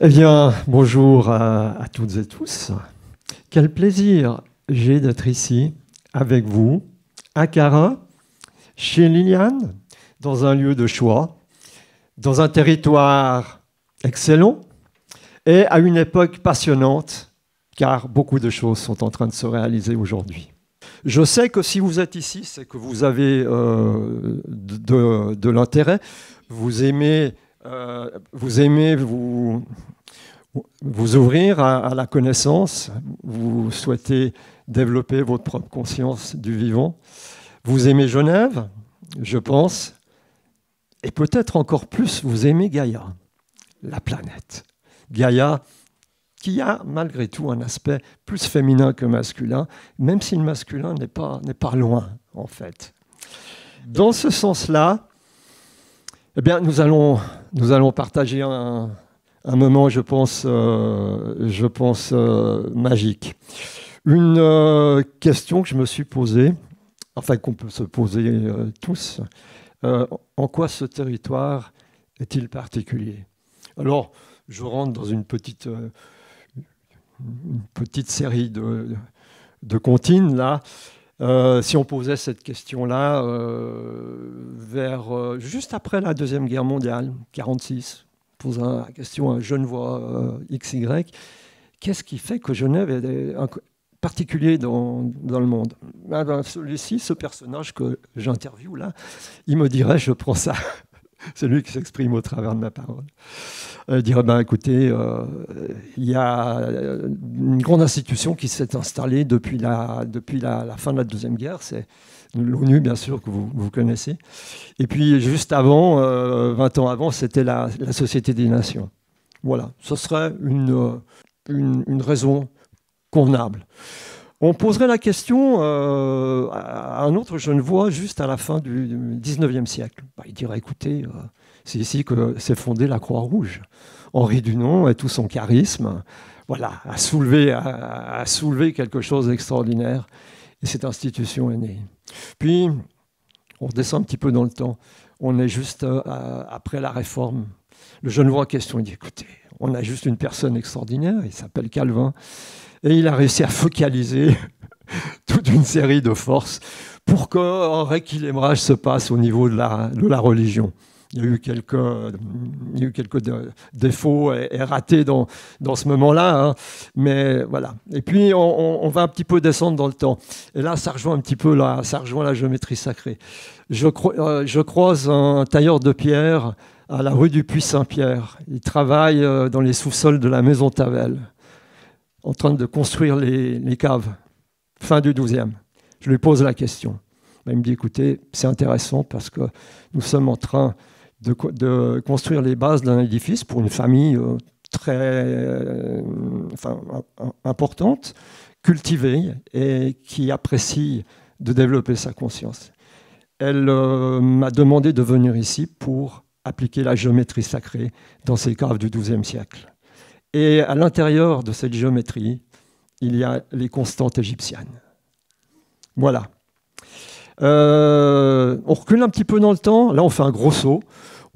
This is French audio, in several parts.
Eh bien, bonjour à toutes et tous. Quel plaisir j'ai d'être ici avec vous, à Carin, chez Liliane, dans un lieu de choix, dans un territoire excellent et à une époque passionnante, car beaucoup de choses sont en train de se réaliser aujourd'hui. Je sais que si vous êtes ici, c'est que vous avez de l'intérêt, vous ouvrir à la connaissance, vous souhaitez développer votre propre conscience du vivant. Vous aimez Genève, je pense, et peut-être encore plus, vous aimez Gaïa, la planète. Gaïa, qui a malgré tout un aspect plus féminin que masculin, même si le masculin n'est pas loin, en fait. Dans ce sens-là, eh bien, nous allons partager un moment, je pense magique. Une question que je me suis posée, enfin qu'on peut se poser tous, en quoi ce territoire est-il particulier? Alors, je rentre dans une petite série de comptines, là. Si on posait cette question-là juste après la Deuxième Guerre mondiale, 1946, posant la question à un Genevois XY, qu'est-ce qui fait que Genève est particulier dans le monde? Celui-ci, ce personnage que j'interviewe là, il me dirait, je prends ça, c'est lui qui s'exprime au travers de ma parole. Il dirait, écoutez, il y a une grande institution qui s'est installée depuis la fin de la Deuxième Guerre, c'est l'ONU, bien sûr, que vous connaissez. Et puis, juste avant, 20 ans avant, c'était la Société des Nations. Voilà, ce serait une raison convenable. On poserait la question à un autre Genevois juste à la fin du 19e siècle. Il dirait, écoutez, c'est ici que s'est fondée la Croix-Rouge. Henri Dunant et tout son charisme, voilà, a soulevé quelque chose d'extraordinaire. Et cette institution est née. Puis, on redescend un petit peu dans le temps. On est juste après la Réforme. Le Genevois en question, il dit, écoutez, on a juste une personne extraordinaire, il s'appelle Calvin, et il a réussi à focaliser toute une série de forces pour qu'un rééquilibrage se passe au niveau de la religion. Il y a eu quelques défauts et ratés dans ce moment-là, hein. Mais voilà. Et puis, on va un petit peu descendre dans le temps. Et là, ça rejoint un petit peu ça rejoint la géométrie sacrée. Je croise un tailleur de pierre à la rue du Puy-Saint-Pierre. Il travaille dans les sous-sols de la maison Tavel, en train de construire les caves, fin du 12e. Je lui pose la question. Il me dit, écoutez, c'est intéressant parce que nous sommes en train de construire les bases d'un édifice pour une famille importante, cultivée et qui apprécie de développer sa conscience. Elle m'a demandé de venir ici pour appliquer la géométrie sacrée dans ces caves du XIIe siècle. Et à l'intérieur de cette géométrie, il y a les constantes égyptiennes. Voilà. On recule un petit peu dans le temps. Là, on fait un gros saut.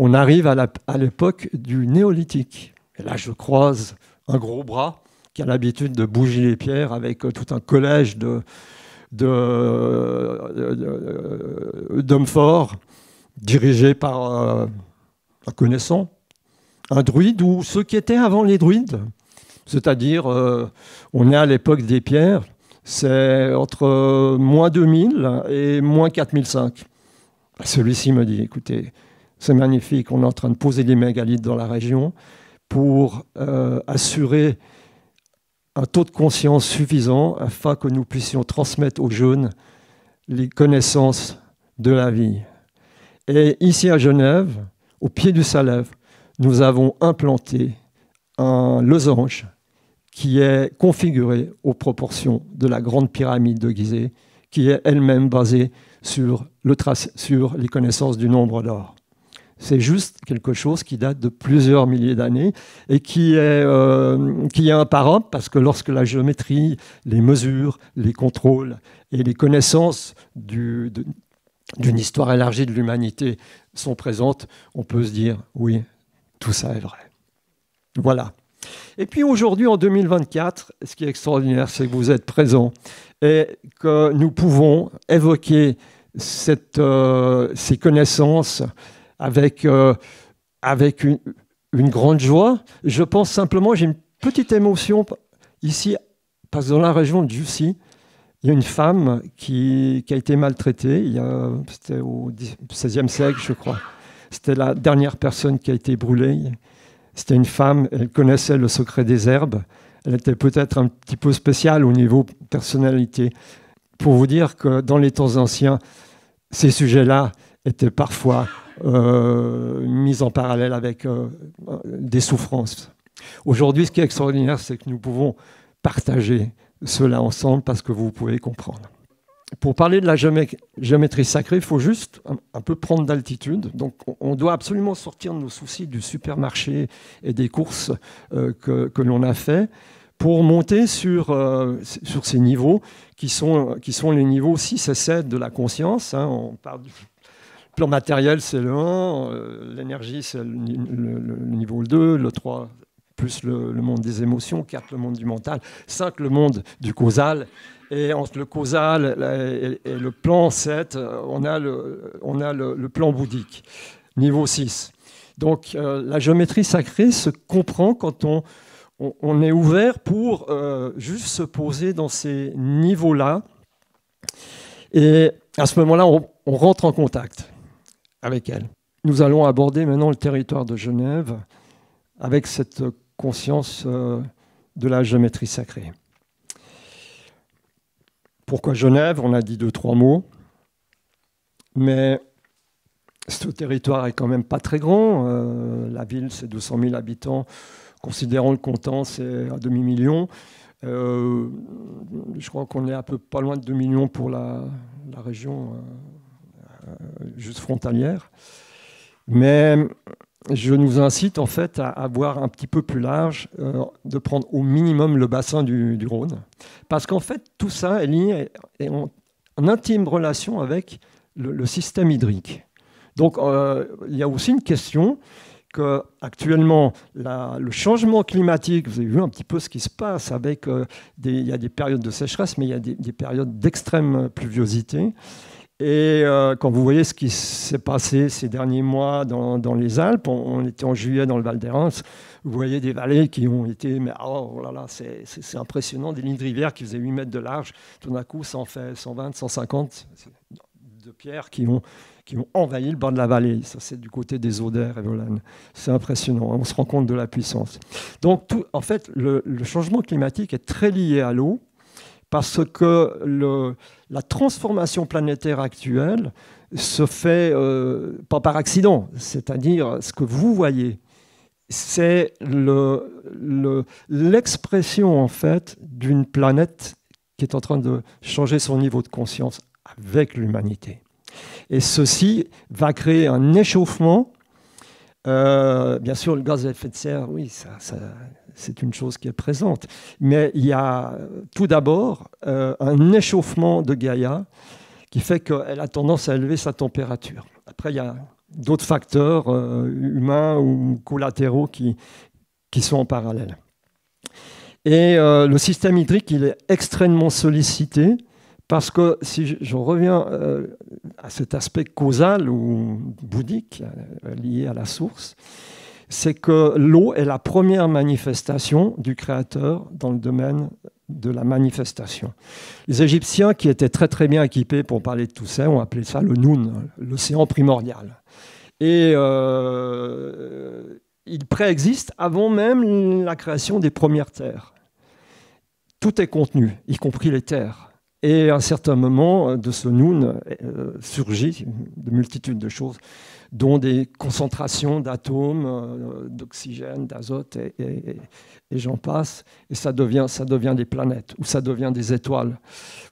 On arrive à l'époque du néolithique. Et là, je croise un gros bras qui a l'habitude de bouger les pierres avec tout un collège d'hommes forts dirigés par un connaissant, un druide ou ceux qui étaient avant les druides. C'est-à-dire, on est à l'époque des pierres, c'est entre moins 2000 et moins 4005. Celui-ci me dit, écoutez, c'est magnifique, on est en train de poser des mégalithes dans la région pour assurer un taux de conscience suffisant afin que nous puissions transmettre aux jeunes les connaissances de la vie. Et ici à Genève, au pied du Salève, nous avons implanté un losange qui est configuré aux proportions de la grande pyramide de Gizeh, qui est elle-même basée sur les connaissances du nombre d'or. C'est juste quelque chose qui date de plusieurs milliers d'années et qui est imparable parce que lorsque la géométrie, les mesures, les contrôles et les connaissances d'une histoire élargie de l'humanité sont présentes, on peut se dire, oui, tout ça est vrai. Voilà. Et puis aujourd'hui, en 2024, ce qui est extraordinaire, c'est que vous êtes présents et que nous pouvons évoquer ces connaissances avec une grande joie. Je pense simplement, j'ai une petite émotion ici, parce que dans la région de Jussy, il y a une femme qui a été maltraitée, c'était au XVIe siècle, je crois. C'était la dernière personne qui a été brûlée. C'était une femme, elle connaissait le secret des herbes. Elle était peut-être un petit peu spéciale au niveau personnalité. Pour vous dire que dans les temps anciens, ces sujets-là étaient parfois mis en parallèle avec des souffrances. Aujourd'hui, ce qui est extraordinaire, c'est que nous pouvons partager cela ensemble parce que vous pouvez comprendre. Pour parler de la géométrie sacrée, il faut juste un peu prendre d'altitude. Donc, on doit absolument sortir de nos soucis du supermarché et des courses que l'on a fait pour monter sur ces niveaux qui sont les niveaux 6 et 7 de la conscience. Hein. On parle du plan matériel, c'est le 1, l'énergie, c'est le niveau 2, le 3, plus le monde des émotions, 4, le monde du mental, 5, le monde du causal. Et entre le causal et le plan 7, on a le plan bouddhique, niveau 6. Donc la géométrie sacrée se comprend quand on est ouvert pour juste se poser dans ces niveaux-là. Et à ce moment-là, on rentre en contact avec elle. Nous allons aborder maintenant le territoire de Genève avec cette conscience de la géométrie sacrée. Pourquoi Genève? On a dit 2-3 mots. Mais ce territoire est quand même pas très grand. La ville, c'est 200 000 habitants. Considérant le comptant, c'est un demi-million. Je crois qu'on est un peu pas loin de 2 millions pour la région juste frontalière. Mais je nous incite en fait à voir un petit peu plus large, de prendre au minimum le bassin du Rhône. Parce qu'en fait, tout ça est lié et en intime relation avec le système hydrique. Donc, il y a aussi une question qu'actuellement, le changement climatique, vous avez vu un petit peu ce qui se passe avec il y a des périodes de sécheresse, mais il y a des périodes d'extrême pluviosité. Et quand vous voyez ce qui s'est passé ces derniers mois dans les Alpes, on était en juillet dans le Val th'Hérens, vous voyez des vallées qui ont été, mais oh là là, c'est impressionnant, des lignes de rivière qui faisaient 8 mètres de large, tout d'un coup ça en fait 120, 150 de pierres qui ont envahi le bord de la vallée. Ça, c'est du côté des Odères et Volanes. C'est impressionnant, on se rend compte de la puissance. Donc, en fait, le changement climatique est très lié à l'eau parce que la transformation planétaire actuelle se fait pas par accident. C'est-à-dire, ce que vous voyez, c'est l'expression, en fait, d'une planète qui est en train de changer son niveau de conscience avec l'humanité. Et ceci va créer un échauffement. Bien sûr, le gaz à effet de serre, oui, c'est une chose qui est présente. Mais il y a tout d'abord un échauffement de Gaïa qui fait qu'elle a tendance à élever sa température. Après, il y a d'autres facteurs humains ou collatéraux qui sont en parallèle. Et le système hydrique, il est extrêmement sollicité. Parce que si je reviens à cet aspect causal ou bouddhique lié à la source, c'est que l'eau est la première manifestation du Créateur dans le domaine de la manifestation. Les Égyptiens, qui étaient très très bien équipés pour parler de tout ça, ont appelé ça le Noun, l'océan primordial. Et il préexiste avant même la création des premières terres. Tout est contenu, y compris les terres. Et à un certain moment, de ce Noun surgit de multitudes de choses, dont des concentrations d'atomes, d'oxygène, d'azote, et j'en passe. Et ça devient des planètes, ou ça devient des étoiles,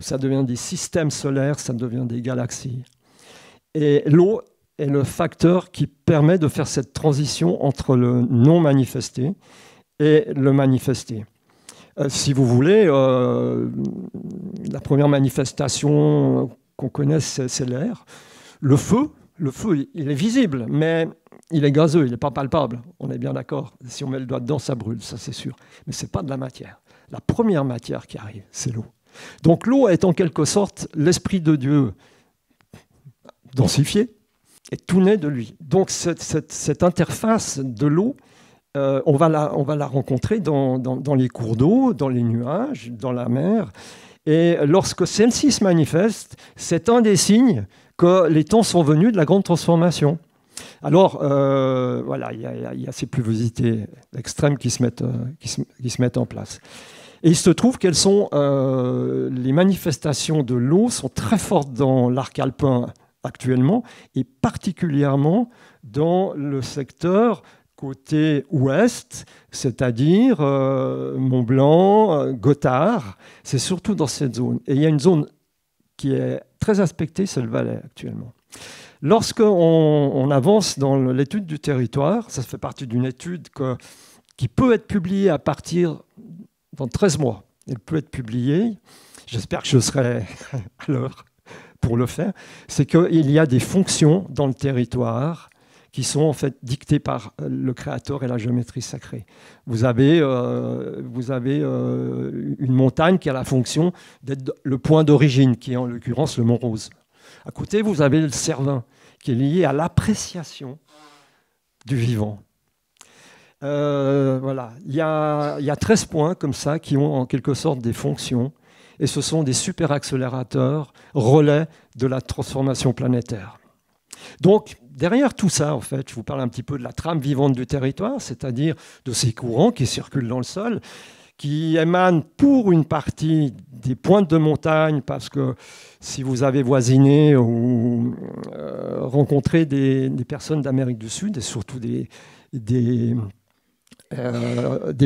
ou ça devient des systèmes solaires, ça devient des galaxies. Et l'eau est le facteur qui permet de faire cette transition entre le non manifesté et le manifesté. Si vous voulez, la première manifestation qu'on connaisse, c'est l'air. Le feu, il est visible, mais il est gazeux, il n'est pas palpable, on est bien d'accord. Si on met le doigt dedans, ça brûle, ça c'est sûr. Mais ce n'est pas de la matière. La première matière qui arrive, c'est l'eau. Donc l'eau est en quelque sorte l'Esprit de Dieu densifié, et tout naît de lui. Donc cette interface de l'eau, on va la rencontrer dans les cours d'eau, dans les nuages, dans la mer. Et lorsque celle-ci se manifeste, c'est un des signes que les temps sont venus de la grande transformation. Alors, voilà, il y a ces pluviosités extrêmes qui se mettent en place. Et il se trouve qu'elles sont, les manifestations de l'eau sont très fortes dans l'arc alpin actuellement, et particulièrement dans le secteur côté ouest, c'est-à-dire Mont-Blanc, Gothard. C'est surtout dans cette zone. Et il y a une zone qui est très aspectée, c'est le Valais actuellement. Lorsqu'on avance dans l'étude du territoire, ça fait partie d'une étude qui peut être publiée à partir dans 13 mois. Elle peut être publiée, j'espère que je serai à l'heure pour le faire, c'est qu'il y a des fonctions dans le territoire qui sont en fait dictées par le Créateur et la géométrie sacrée. Vous avez une montagne qui a la fonction d'être le point d'origine, qui est en l'occurrence le Mont Rose. À côté, vous avez le Cervin, qui est lié à l'appréciation du vivant. Voilà. Il y a 13 points comme ça qui ont en quelque sorte des fonctions, et ce sont des superaccélérateurs relais de la transformation planétaire. Donc, derrière tout ça, en fait, je vous parle un petit peu de la trame vivante du territoire, c'est-à-dire de ces courants qui circulent dans le sol, qui émanent pour une partie des pointes de montagne, parce que si vous avez voisiné ou rencontré des personnes d'Amérique du Sud, et surtout des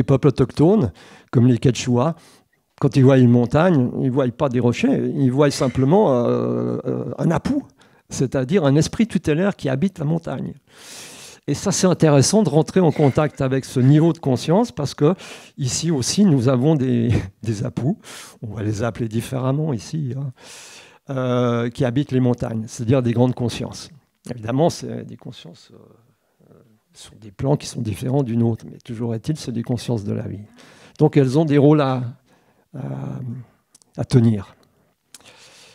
peuples autochtones, comme les Quechua, quand ils voient une montagne, ils ne voient pas des rochers, ils voient simplement un apou, c'est-à-dire un esprit tutélaire qui habite la montagne. Et ça, c'est intéressant de rentrer en contact avec ce niveau de conscience, parce que ici aussi, nous avons des apous, on va les appeler différemment ici, hein, qui habitent les montagnes, c'est-à-dire des grandes consciences. Évidemment, c'est des consciences sur des plans qui sont différents d'une autre, mais toujours est-il, c'est des consciences de la vie. Donc, elles ont des rôles à tenir.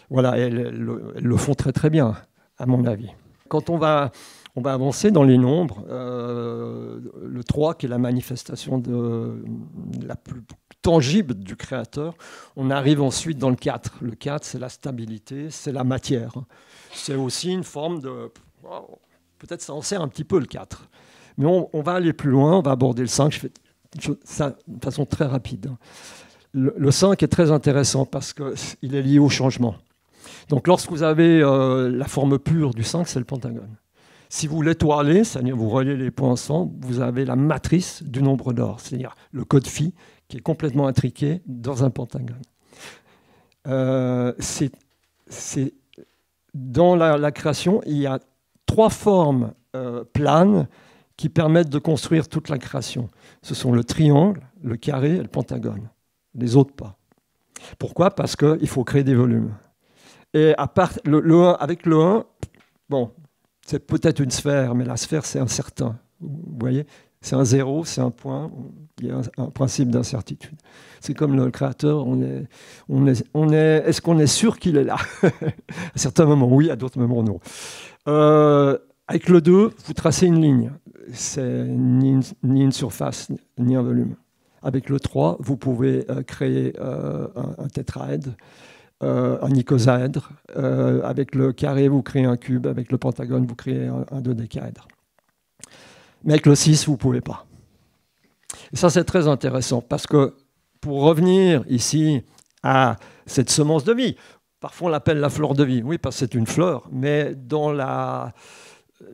Voilà, elles le font très très bien, à mon avis. Quand on va avancer dans les nombres, le 3, qui est la manifestation la plus tangible du Créateur, on arrive ensuite dans le 4. Le 4, c'est la stabilité, c'est la matière. C'est aussi une forme de... Peut-être ça en sert un petit peu le 4. Mais on va aller plus loin, on va aborder le 5. Je fais ça de façon très rapide. Le 5 est très intéressant parce qu'il est lié au changement. Donc lorsque vous avez la forme pure du 5, c'est le pentagone. Si vous l'étoilez, c'est-à-dire vous reliez les points ensemble, vous avez la matrice du nombre d'or, c'est-à-dire le code phi qui est complètement intriqué dans un pentagone. Dans la création, il y a 3 formes planes qui permettent de construire toute la création. Ce sont le triangle, le carré et le pentagone. Les autres pas. Pourquoi ? Parce qu'il faut créer des volumes. Et à part le 1, avec le 1, bon, c'est peut-être une sphère, mais la sphère, c'est incertain. Vous voyez ? C'est un zéro, c'est un point. Il y a un principe d'incertitude. C'est comme le Créateur, est-ce qu'on est sûr qu'il est là ? À certains moments, oui, à d'autres moments, non. Avec le 2, vous tracez une ligne. C'est ni une surface, ni un volume. Avec le 3, vous pouvez créer un tétraèdre, un icosaèdre. Avec le carré, vous créez un cube. Avec le pentagone, vous créez un dodécaèdre. Mais avec le 6, vous ne pouvez pas. Et ça, c'est très intéressant, parce que pour revenir ici à cette semence de vie, parfois on l'appelle la fleur de vie, oui, parce que c'est une fleur, mais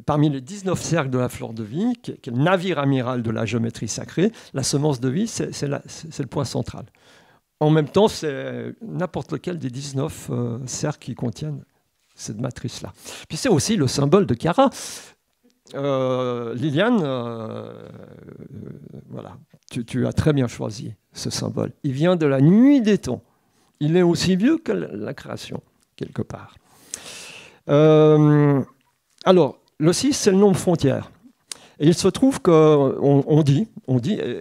parmi les 19 cercles de la fleur de vie, qui est le navire amiral de la géométrie sacrée, la semence de vie, c'est le point central. En même temps, c'est n'importe lequel des 19 cercles qui contiennent cette matrice-là. Puis c'est aussi le symbole de Kara. Liliane, voilà, tu as très bien choisi ce symbole. Il vient de la nuit des temps. Il est aussi vieux que la création, quelque part. Alors, le 6, c'est le nombre frontière. Et il se trouve qu'on dit,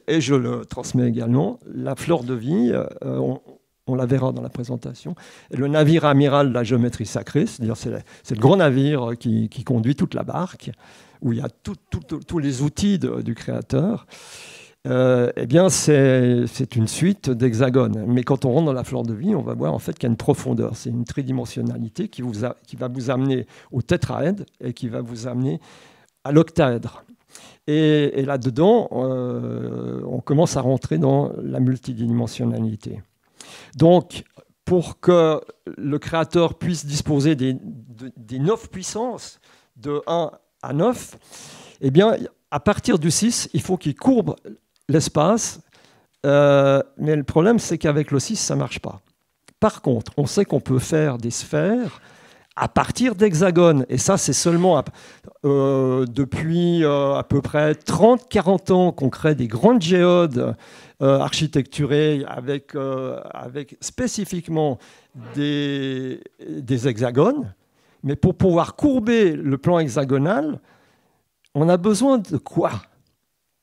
et je le transmets également, la fleur de vie, on la verra dans la présentation, est le navire amiral de la géométrie sacrée, c'est-à-dire c'est le grand navire qui conduit toute la barque, où il y a tous les outils du créateur. Eh bien, c'est une suite d'hexagones. Mais quand on rentre dans la fleur de vie, on va voir en fait qu'il y a une profondeur. C'est une tridimensionnalité qui va vous amener au tétraèdre et qui va vous amener à l'octaèdre. Et là-dedans, on commence à rentrer dans la multidimensionnalité. Donc, pour que le créateur puisse disposer des 9 puissances, de 1 à 9, eh bien, à partir du 6, il faut qu'il courbe l'espace. Mais le problème, c'est qu'avec le 6, ça ne marche pas. Par contre, on sait qu'on peut faire des sphères à partir d'hexagones. Et ça, c'est seulement depuis à peu près 30-40 ans qu'on crée des grandes géodes architecturées avec spécifiquement des hexagones. Mais pour pouvoir courber le plan hexagonal, on a besoin de quoi?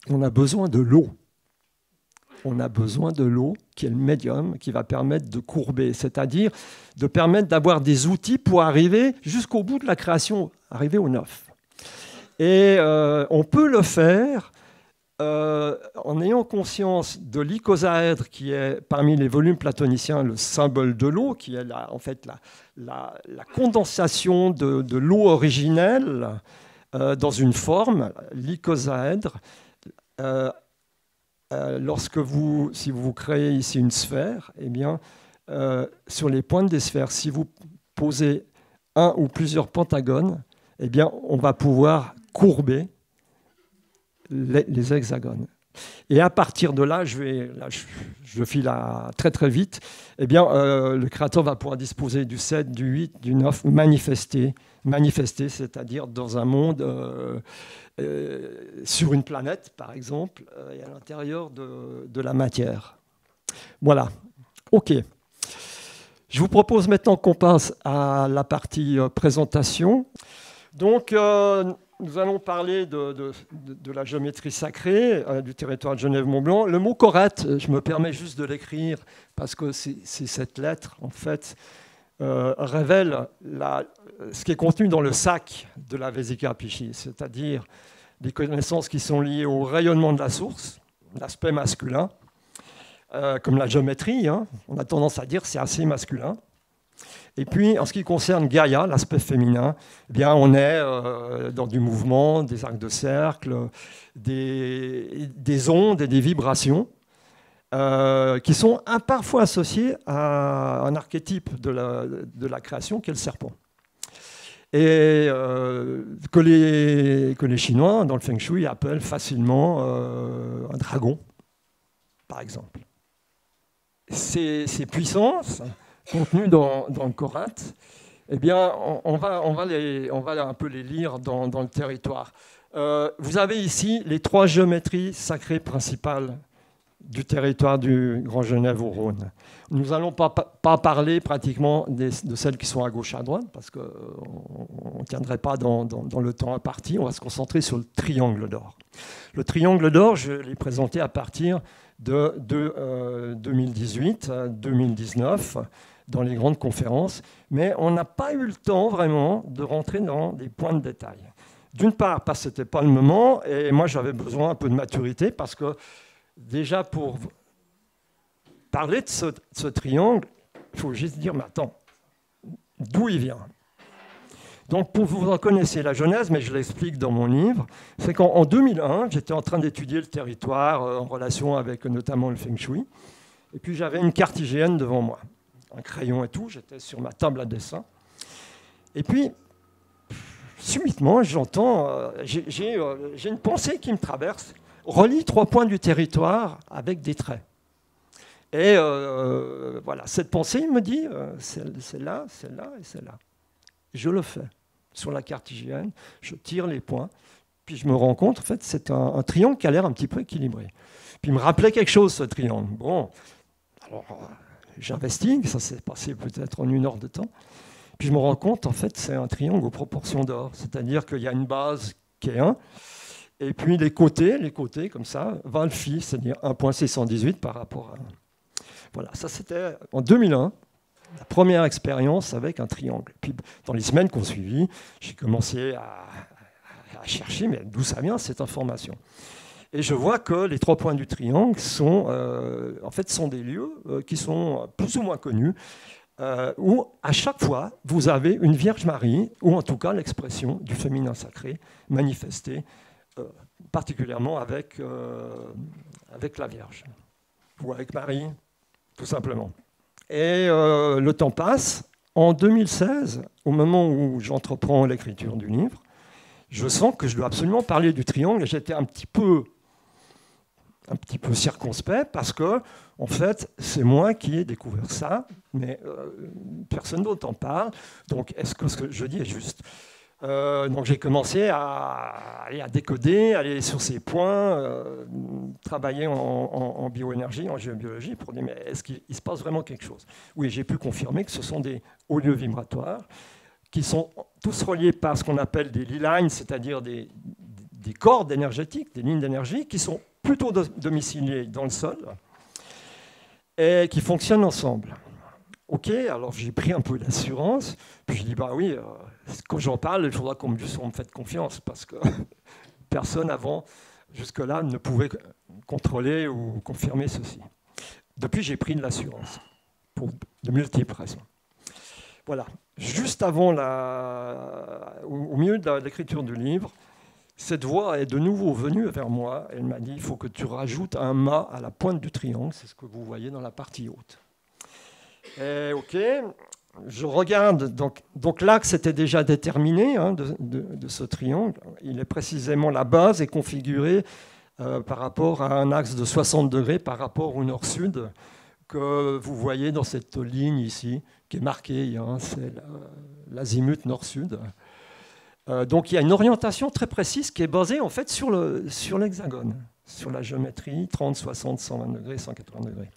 On a besoin de l'eau. On a besoin de l'eau, qui est le médium, qui va permettre de courber, c'est-à-dire de permettre d'avoir des outils pour arriver jusqu'au bout de la création, arriver au 9. Et on peut le faire en ayant conscience de l'icosaèdre, qui est parmi les volumes platoniciens le symbole de l'eau, qui est en fait la condensation de l'eau originelle dans une forme, l'icosaèdre. Si vous créez ici une sphère, eh bien, sur les pointes des sphères, si vous posez un ou plusieurs pentagones, eh bien, on va pouvoir courber les hexagones. Et à partir de là, je file très très vite, eh bien, le créateur va pouvoir disposer du 7, du 8, du 9, manifester, c'est-à-dire dans un monde, sur une planète par exemple, et à l'intérieur de la matière. Voilà, ok. Je vous propose maintenant qu'on passe à la partie présentation. Donc, nous allons parler de la géométrie sacrée du territoire de Genève-Mont-Blanc. Le mot Corrète, je me permets juste de l'écrire parce que c'est cette lettre, en fait, révèle ce qui est contenu dans le sac de la Vesica Piscis, c'est-à-dire des connaissances qui sont liées au rayonnement de la source, l'aspect masculin, comme la géométrie. Hein, on a tendance à dire que c'est assez masculin. Et puis, en ce qui concerne Gaïa, l'aspect féminin, eh bien, on est dans du mouvement, des arcs de cercle, des ondes et des vibrations qui sont parfois associées à un archétype de la création qui est le serpent. Et que les Chinois, dans le Feng Shui, appellent facilement un dragon, par exemple. Ces puissances contenues dans le Corinthe, eh bien, on va un peu les lire dans le territoire. Vous avez ici les 3 géométries sacrées principales du territoire du Grand Genève au Rhône. Nous n'allons pas parler pratiquement de celles qui sont à gauche et à droite, parce qu'on ne tiendrait pas dans le temps imparti. On va se concentrer sur le triangle d'or. Le triangle d'or, je l'ai présenté à partir de 2018-2019 dans les grandes conférences, mais on n'a pas eu le temps vraiment de rentrer dans des points de détail. D'une part, parce que ce n'était pas le moment, et moi j'avais besoin un peu de maturité, parce que déjà pour parler de ce triangle, il faut juste dire, mais attends, d'où il vient? Donc, pour vous en connaissez la genèse, mais je l'explique dans mon livre, c'est qu'en 2001, j'étais en train d'étudier le territoire en relation avec notamment le Feng Shui, et puis j'avais une carte IGN devant moi, un crayon et tout, j'étais sur ma table à dessin, et puis, subitement, j'entends, j'ai une pensée qui me traverse, relie 3 points du territoire avec des traits. Et voilà, cette pensée me dit, c'est là, c'est là et c'est là. Je le fais. Sur la carte IGN, je tire les points, puis je me rends compte, en fait, c'est un triangle qui a l'air un petit peu équilibré. Puis il me rappelait quelque chose, ce triangle. Bon, alors j'investigue, ça s'est passé peut-être en 1 heure de temps, puis je me rends compte, en fait, c'est un triangle aux proportions d'or, c'est-à-dire qu'il y a une base qui est 1, Et puis les côtés comme ça, valent phi, c'est-à-dire 1,618 par rapport à... Voilà, ça c'était en 2001, la première expérience avec un triangle. Puis dans les semaines qui ont suivi, j'ai commencé à chercher, mais d'où ça vient cette information. Et je vois que les 3 points du triangle sont, en fait, sont des lieux qui sont plus ou moins connus, où à chaque fois, vous avez une Vierge Marie, ou en tout cas l'expression du féminin sacré manifestée, particulièrement avec la Vierge, ou avec Marie, tout simplement. Et le temps passe. En 2016, au moment où j'entreprends l'écriture du livre, je sens que je dois absolument parler du triangle, et j'étais un petit peu circonspect, parce que, en fait, c'est moi qui ai découvert ça, mais personne d'autre en parle. Donc, est-ce que ce que je dis est juste ? Donc, j'ai commencé à décoder, aller sur ces points, travailler en bioénergie, en géobiologie, pour dire, mais est-ce qu'il se passe vraiment quelque chose ? Oui, j'ai pu confirmer que ce sont des hauts lieux vibratoires qui sont tous reliés par ce qu'on appelle des ley lines, c'est-à-dire des cordes énergétiques, des lignes d'énergie, qui sont plutôt domiciliés dans le sol et qui fonctionnent ensemble. Ok, alors j'ai pris un peu d'assurance, puis je dis bah oui, quand j'en parle, il faudra qu'on me fasse confiance, parce que personne avant, jusque-là, ne pouvait contrôler ou confirmer ceci. Depuis, j'ai pris de l'assurance, pour de multiples raisons. Voilà, juste avant au milieu de l'écriture du livre, cette voix est de nouveau venue vers moi. Elle m'a dit, il faut que tu rajoutes un mât à la pointe du triangle. C'est ce que vous voyez dans la partie haute. Et ok, je regarde. Donc l'axe était déjà déterminé de ce triangle. Il est précisément, la base est configurée par rapport à un axe de 60 degrés par rapport au nord-sud que vous voyez dans cette ligne ici, qui est marquée. C'est l'azimut nord-sud. Donc il y a une orientation très précise qui est basée en fait sur l'hexagone, sur la géométrie 30, 60, 120 degrés, 180 degrés.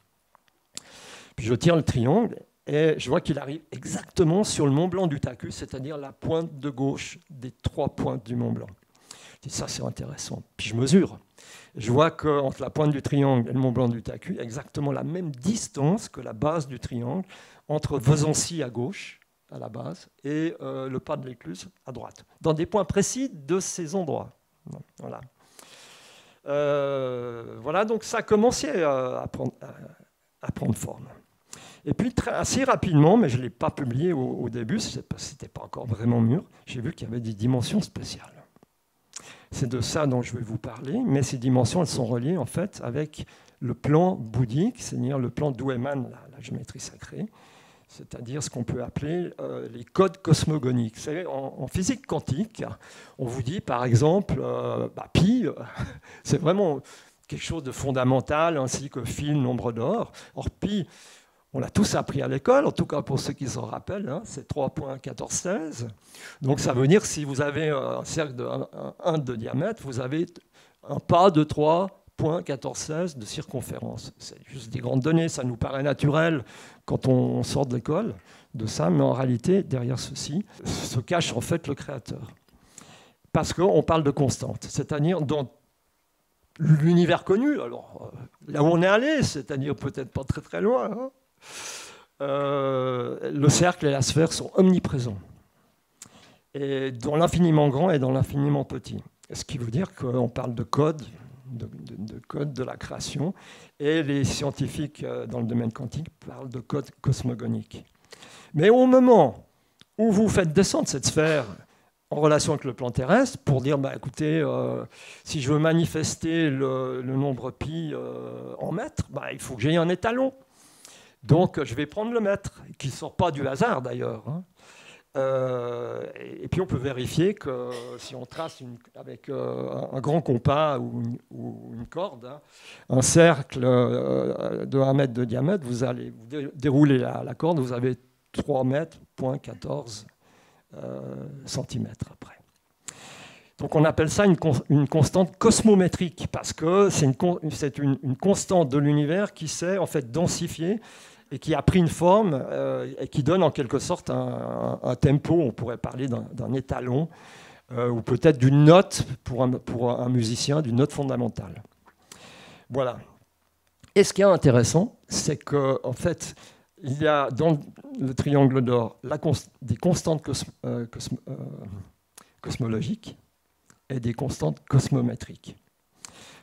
Puis je tire le triangle et je vois qu'il arrive exactement sur le Mont Blanc du Taku, c'est-à-dire la pointe de gauche des 3 pointes du Mont Blanc. Je dis ça c'est intéressant. Puis je mesure. Je vois qu'entre la pointe du triangle et le Mont Blanc du Taku, il y a exactement la même distance que la base du triangle entre Vezancy à gauche, à la base, et le pas de l'Écluse à droite, dans des points précis de ces endroits. Voilà. Voilà, donc ça a commencé à prendre forme. Et puis, assez rapidement, mais je ne l'ai pas publié au début, ce n'était pas encore vraiment mûr, j'ai vu qu'il y avait des dimensions spéciales. C'est de ça dont je vais vous parler, mais ces dimensions, elles sont reliées en fait avec le plan bouddhique, c'est-à-dire le plan d'où émane la géométrie sacrée, c'est-à-dire ce qu'on peut appeler les codes cosmogoniques. Vous savez, en physique quantique, on vous dit par exemple, pi, c'est vraiment quelque chose de fondamental, ainsi que phi, le nombre d'or. Or, pi, on l'a tous appris à l'école, en tout cas pour ceux qui s'en rappellent, c'est 3,1416. Donc ça veut dire que si vous avez un cercle de 1 de diamètre, vous avez un pas de 3,1416 de circonférence. C'est juste des grandes données, ça nous paraît naturel quand on sort de l'école de ça, mais en réalité, derrière ceci, se cache en fait le créateur. Parce qu'on parle de constante, c'est-à-dire dans l'univers connu, alors là où on est allé, c'est-à-dire peut-être pas très très loin, le cercle et la sphère sont omniprésents, et dans l'infiniment grand et dans l'infiniment petit. Ce qui veut dire qu'on parle de code, de code de la création, et les scientifiques dans le domaine quantique parlent de code cosmogonique. Mais au moment où vous faites descendre cette sphère en relation avec le plan terrestre, pour dire, écoutez, si je veux manifester le nombre pi en mètres, il faut que j'aie un étalon. Donc je vais prendre le mètre, qui ne sort pas du hasard d'ailleurs. Et puis on peut vérifier que si on trace avec un grand compas ou une corde, un cercle de 1 mètre de diamètre, vous allez dérouler la corde, vous avez 3 mètres, 14 centimètres après. Donc on appelle ça une constante cosmométrique, parce que c'est une constante de l'univers qui s'est en fait densifiée et qui a pris une forme et qui donne en quelque sorte un tempo, on pourrait parler d'un étalon ou peut-être d'une note pour un musicien, d'une note fondamentale. Voilà. Et ce qui est intéressant, c'est qu'en fait, il y a dans le triangle d'or des constantes cosmologiques et des constantes cosmométriques.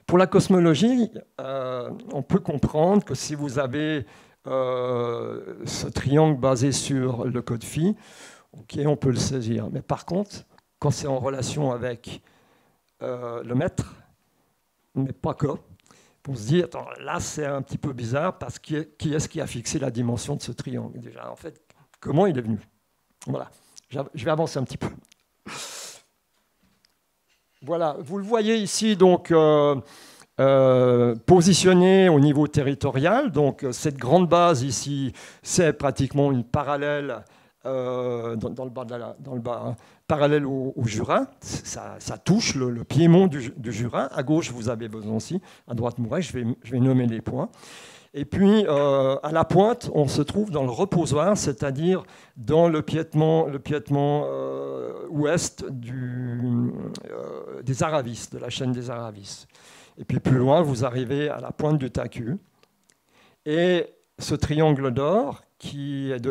Pour la cosmologie, on peut comprendre que si vous avez ce triangle basé sur le code phi, okay, on peut le saisir. Mais par contre, quand c'est en relation avec le mètre, mais pas que, on se dit, attends, là c'est un petit peu bizarre parce que qui est-ce qui a fixé la dimension de ce triangle déjà? En fait, comment il est venu? Voilà, je vais avancer un petit peu. Voilà, vous le voyez ici, donc positionné au niveau territorial. Donc cette grande base ici, c'est pratiquement une parallèle dans le bas, hein, parallèle au Jura. Ça touche le piémont du Jura. À gauche, vous avez Besançon. À droite, Mourech. Je vais nommer les points. Et puis, à la pointe, on se trouve dans le reposoir, c'est-à-dire dans le piétement ouest des Aravis, de la chaîne des Aravis. Et puis plus loin, vous arrivez à la pointe du Taku. Et ce triangle d'or, qui est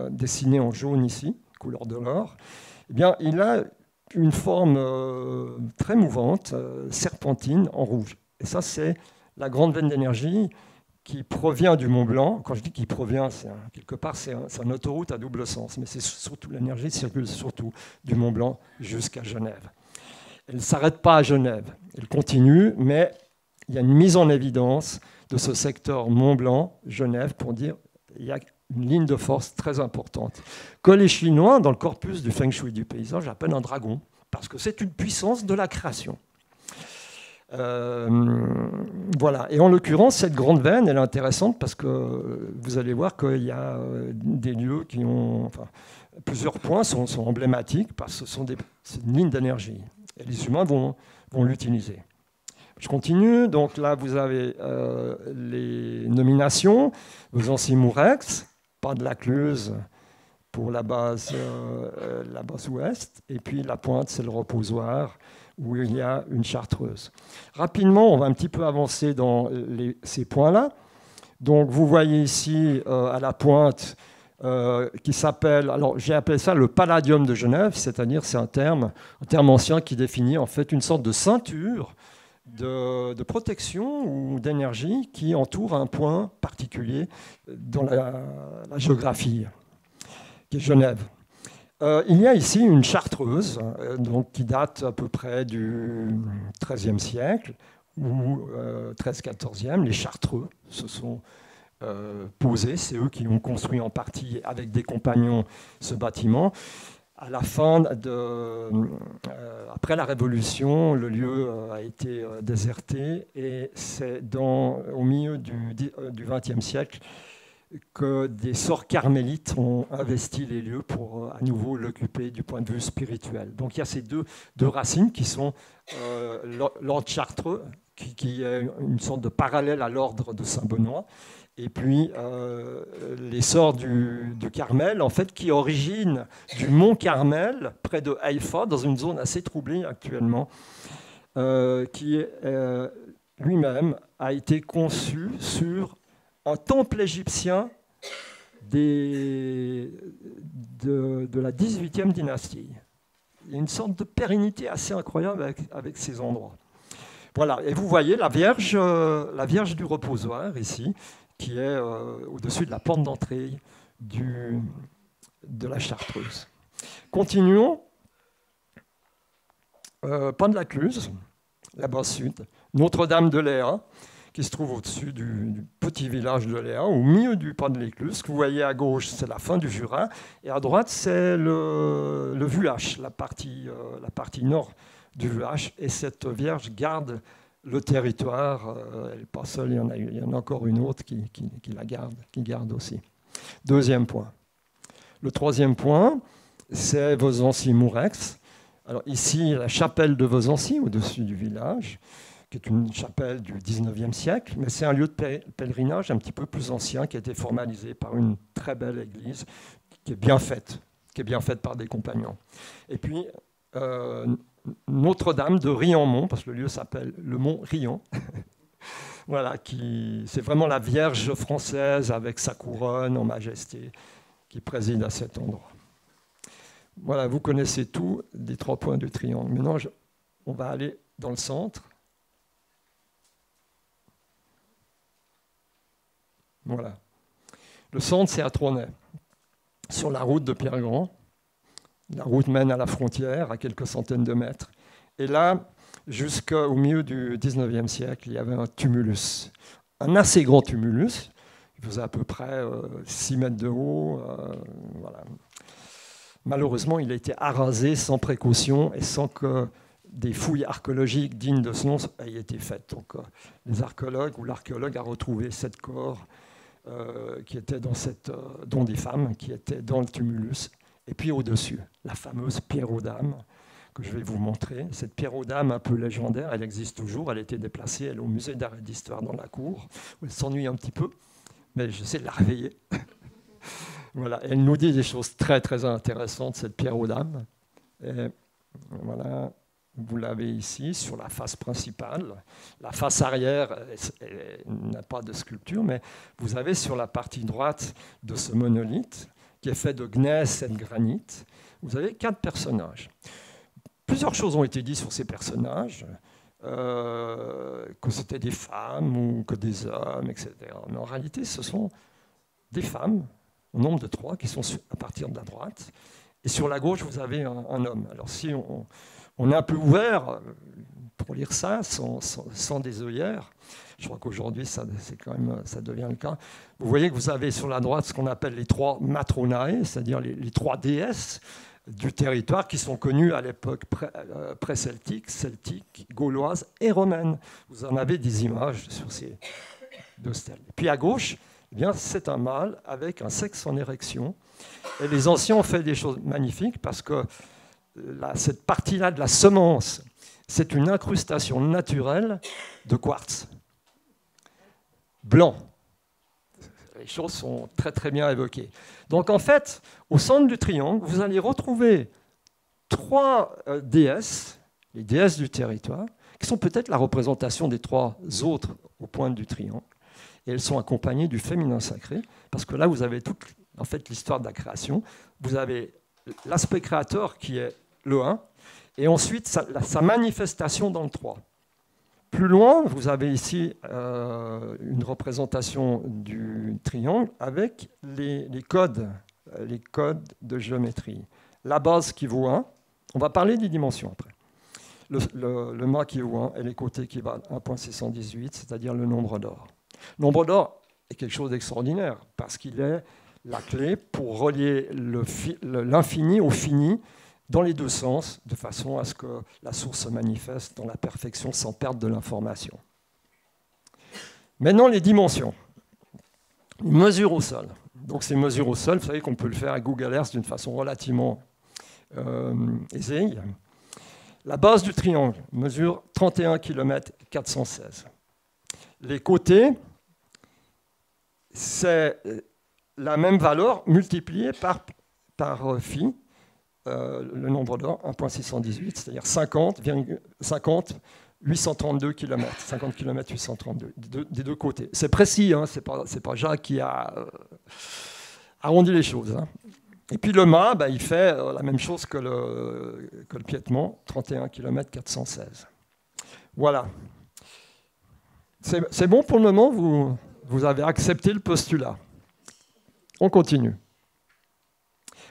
dessiné en jaune ici, couleur de l'or, eh bien, il a une forme très mouvante, serpentine, en rouge. Et ça, c'est la grande veine d'énergie qui provient du Mont Blanc. Quand je dis qu'il provient, quelque part, c'est une autoroute à double sens, mais c'est surtout l'énergie circule surtout du Mont Blanc jusqu'à Genève. Elle ne s'arrête pas à Genève, elle continue, mais il y a une mise en évidence de ce secteur Mont-Blanc-Genève pour dire qu'il y a une ligne de force très importante, que les Chinois, dans le corpus du Feng Shui du paysage, appellent un dragon, parce que c'est une puissance de la création. Voilà. Et en l'occurrence, cette grande veine, elle est intéressante parce que vous allez voir qu'il y a des lieux qui ont... Enfin, plusieurs points sont emblématiques parce que c'est une ligne d'énergie. Et les humains vont l'utiliser. Je continue. Donc là, vous avez les nominations. Besançon-Mourex, pas de la Cluse pour la base ouest. Et puis la pointe, c'est le reposoir où il y a une chartreuse. Rapidement, on va un petit peu avancer dans ces points-là. Donc vous voyez ici à la pointe qui s'appelle, alors j'ai appelé ça le palladium de Genève, c'est-à-dire c'est un terme ancien qui définit en fait une sorte de ceinture de protection ou d'énergie qui entoure un point particulier dans la géographie, qui est Genève. Il y a ici une chartreuse donc, qui date à peu près du XIIIe siècle ou XIII-XIVe. Les Chartreux se sont posés, c'est eux qui ont construit en partie avec des compagnons ce bâtiment. À la fin après la Révolution, le lieu a été déserté et c'est au milieu du XXe siècle que des sœurs carmélites ont investi les lieux pour à nouveau l'occuper du point de vue spirituel. Donc il y a ces deux racines qui sont l'ordre chartreux, qui est une sorte de parallèle à l'ordre de Saint-Benoît, et puis les sœurs du Carmel, en fait, qui originent du mont Carmel, près de Haïfa, dans une zone assez troublée actuellement, qui lui-même a été conçu sur un temple égyptien de la 18e dynastie. Il y a une sorte de pérennité assez incroyable avec ces endroits. Voilà, et vous voyez la Vierge du reposoir ici, qui est au-dessus de la porte d'entrée de la Chartreuse. Continuons. Pan de la Cluse, là-bas sud, Notre-Dame de Léa, qui se trouve au-dessus du petit village de Léa, au milieu du Pan de l'Écluse. Ce que vous voyez à gauche, c'est la fin du Jura, et à droite, c'est le Vuache, la partie nord du Vuache, et cette Vierge garde le territoire. Elle n'est pas seule, il y en a encore une autre qui la garde, qui garde aussi. Deuxième point. Le troisième point, c'est Besançon-Mourex. Alors ici, la chapelle de Besançon, au-dessus du village, qui est une chapelle du 19e siècle, mais c'est un lieu de pèlerinage un petit peu plus ancien, qui a été formalisé par une très belle église, qui est bien faite par des compagnons. Et puis, Notre-Dame de Rianmont, parce que le lieu s'appelle le mont Riant. Voilà, c'est vraiment la Vierge française avec sa couronne en majesté qui préside à cet endroit. Voilà, vous connaissez tout des 3 points du triangle. Maintenant, on va aller dans le centre. Voilà. Le centre, c'est à Tronay, sur la route de Pierregrand. La route mène à la frontière, à quelques centaines de mètres. Et là, jusqu'au milieu du 19e siècle, il y avait un tumulus. Un assez grand tumulus. Il faisait à peu près 6 mètres de haut. Voilà. Malheureusement, il a été arasé sans précaution et sans que des fouilles archéologiques dignes de ce nom aient été faites. Donc, les archéologues ou l'archéologue a retrouvé 7 corps qui étaient dont des femmes qui étaient dans le tumulus. Et puis au-dessus, la fameuse pierre aux dames que je vais vous montrer. Cette pierre aux dames un peu légendaire, elle existe toujours. Elle a été déplacée, elle est au musée d'art et d'histoire dans la cour. Elle s'ennuie un petit peu, mais j'essaie de la réveiller. Voilà, elle nous dit des choses très très intéressantes, cette pierre aux dames. Et voilà, vous l'avez ici sur la face principale. La face arrière n'a pas de sculpture, mais vous avez sur la partie droite de ce monolithe, qui est fait de gneiss et de granit, vous avez 4 personnages. Plusieurs choses ont été dites sur ces personnages, que c'était des femmes ou que des hommes, etc. Mais en réalité, ce sont des femmes, au nombre de 3, qui sont à partir de la droite. Et sur la gauche, vous avez un homme. Alors si on est un peu ouvert pour lire ça, sans des œillères, je crois qu'aujourd'hui, ça devient le cas. Vous voyez que vous avez sur la droite ce qu'on appelle les 3 matronae, c'est-à-dire les 3 déesses du territoire qui sont connues à l'époque pré-celtique, celtique, gauloise et romaine. Vous en avez des images sur ces 2 stèles. Puis à gauche, eh bien, c'est un mâle avec un sexe en érection. Et les anciens ont fait des choses magnifiques parce que cette partie-là de la semence, c'est une incrustation naturelle de quartz blanc. Les choses sont très très bien évoquées. Donc en fait, au centre du triangle, vous allez retrouver 3 déesses, les déesses du territoire, qui sont peut-être la représentation des 3 autres au point du triangle. Et elles sont accompagnées du féminin sacré, parce que là, vous avez toute en fait, l'histoire de la création. Vous avez l'aspect créateur qui est le 1, et ensuite sa manifestation dans le 3. Plus loin, vous avez ici une représentation du triangle avec les codes de géométrie. La base qui vaut 1, on va parler des dimensions après. Le mât qui vaut 1 et les côtés qui valent 1,618, c'est-à-dire le nombre d'or. Le nombre d'or est quelque chose d'extraordinaire parce qu'il est la clé pour relier l'infini au fini dans les 2 sens, de façon à ce que la source se manifeste dans la perfection sans perdre de l'information. Maintenant, les dimensions. Les mesures au sol. Donc ces mesures au sol, vous savez qu'on peut le faire à Google Earth d'une façon relativement aisée. La base du triangle mesure 31 km 416. Les côtés, c'est la même valeur multipliée par phi, le nombre d'or, 1,618, c'est-à-dire 50 832 km, 50 km 832, des 2 côtés. C'est précis, hein, c'est pas Jacques qui a arrondi les choses. Hein. Et puis le mât, il fait la même chose que le piétement, 31 km 416. Voilà. C'est bon pour le moment, vous avez accepté le postulat. On continue.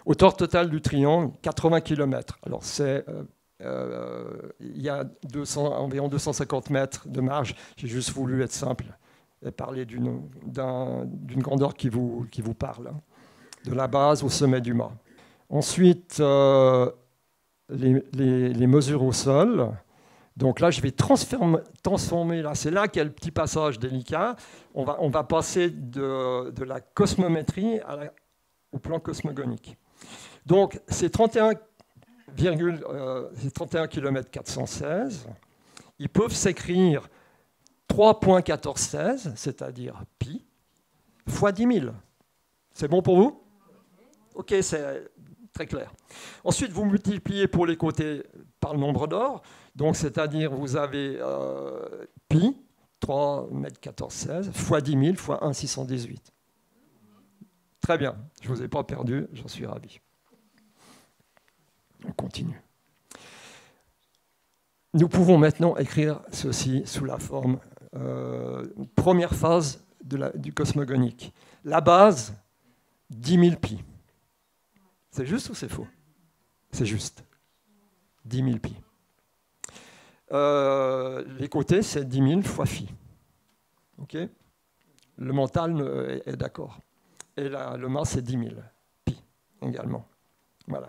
Hauteur totale du triangle, 80 km. Alors, il y a environ 250 mètres de marge. J'ai juste voulu être simple et parler d'une grandeur qui vous parle, hein, de la base au sommet du mât. Ensuite, les mesures au sol. Donc là, je vais transformer, là, c'est là qu'il y a le petit passage délicat. On va passer de la cosmométrie au plan cosmogonique. Donc, c'est 31 km 416. Ils peuvent s'écrire 3,1416, c'est-à-dire pi, fois 10 000. C'est bon pour vous? Ok, Très clair. Ensuite, vous multipliez pour les côtés par le nombre d'or. Donc, c'est-à-dire, vous avez pi, 3 mètres 14, 16, fois 10 000, fois 1, 618. Très bien. Je ne vous ai pas perdu, j'en suis ravi. On continue. Nous pouvons maintenant écrire ceci sous la forme première phase du cosmogonique. La base, 10 000 pi. C'est juste ou c'est faux? C'est juste. 10 000 pi. Les côtés, c'est 10 000 fois phi. Okay, le mental est d'accord. Et le masse, c'est 10 000 pi également. Voilà.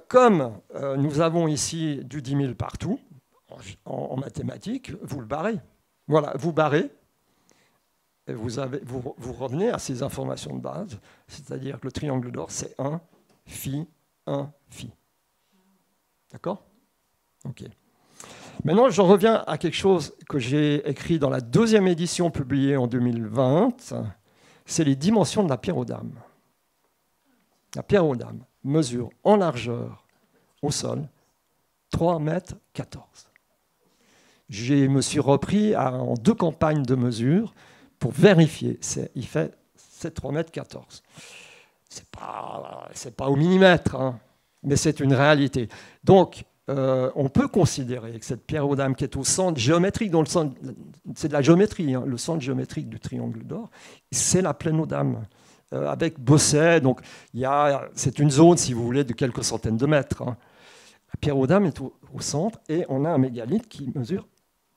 Comme nous avons ici du 10 000 partout, en mathématiques, vous le barrez. Voilà, vous barrez, et vous revenez à ces informations de base, c'est-à-dire que le triangle d'or, c'est 1 phi, 1 phi. D'accord? Ok. Maintenant, je reviens à quelque chose que j'ai écrit dans la deuxième édition publiée en 2020, c'est les dimensions de la pierre aux dames. La pierre aux dames mesure en largeur au sol 3 mètres 14. Je me suis repris en 2 campagnes de mesure pour vérifier. Il fait 3 mètres 14. C'est pas au millimètre, hein, mais c'est une réalité. Donc, on peut considérer que cette pierre aux dames qui est au centre géométrique, c'est de la géométrie, hein, le centre géométrique du triangle d'or, c'est la plaine aux dames. Avec Bosset, donc c'est une zone, si vous voulez, de quelques centaines de mètres. Hein. La pierre aux dames est au centre et on a un mégalithe qui mesure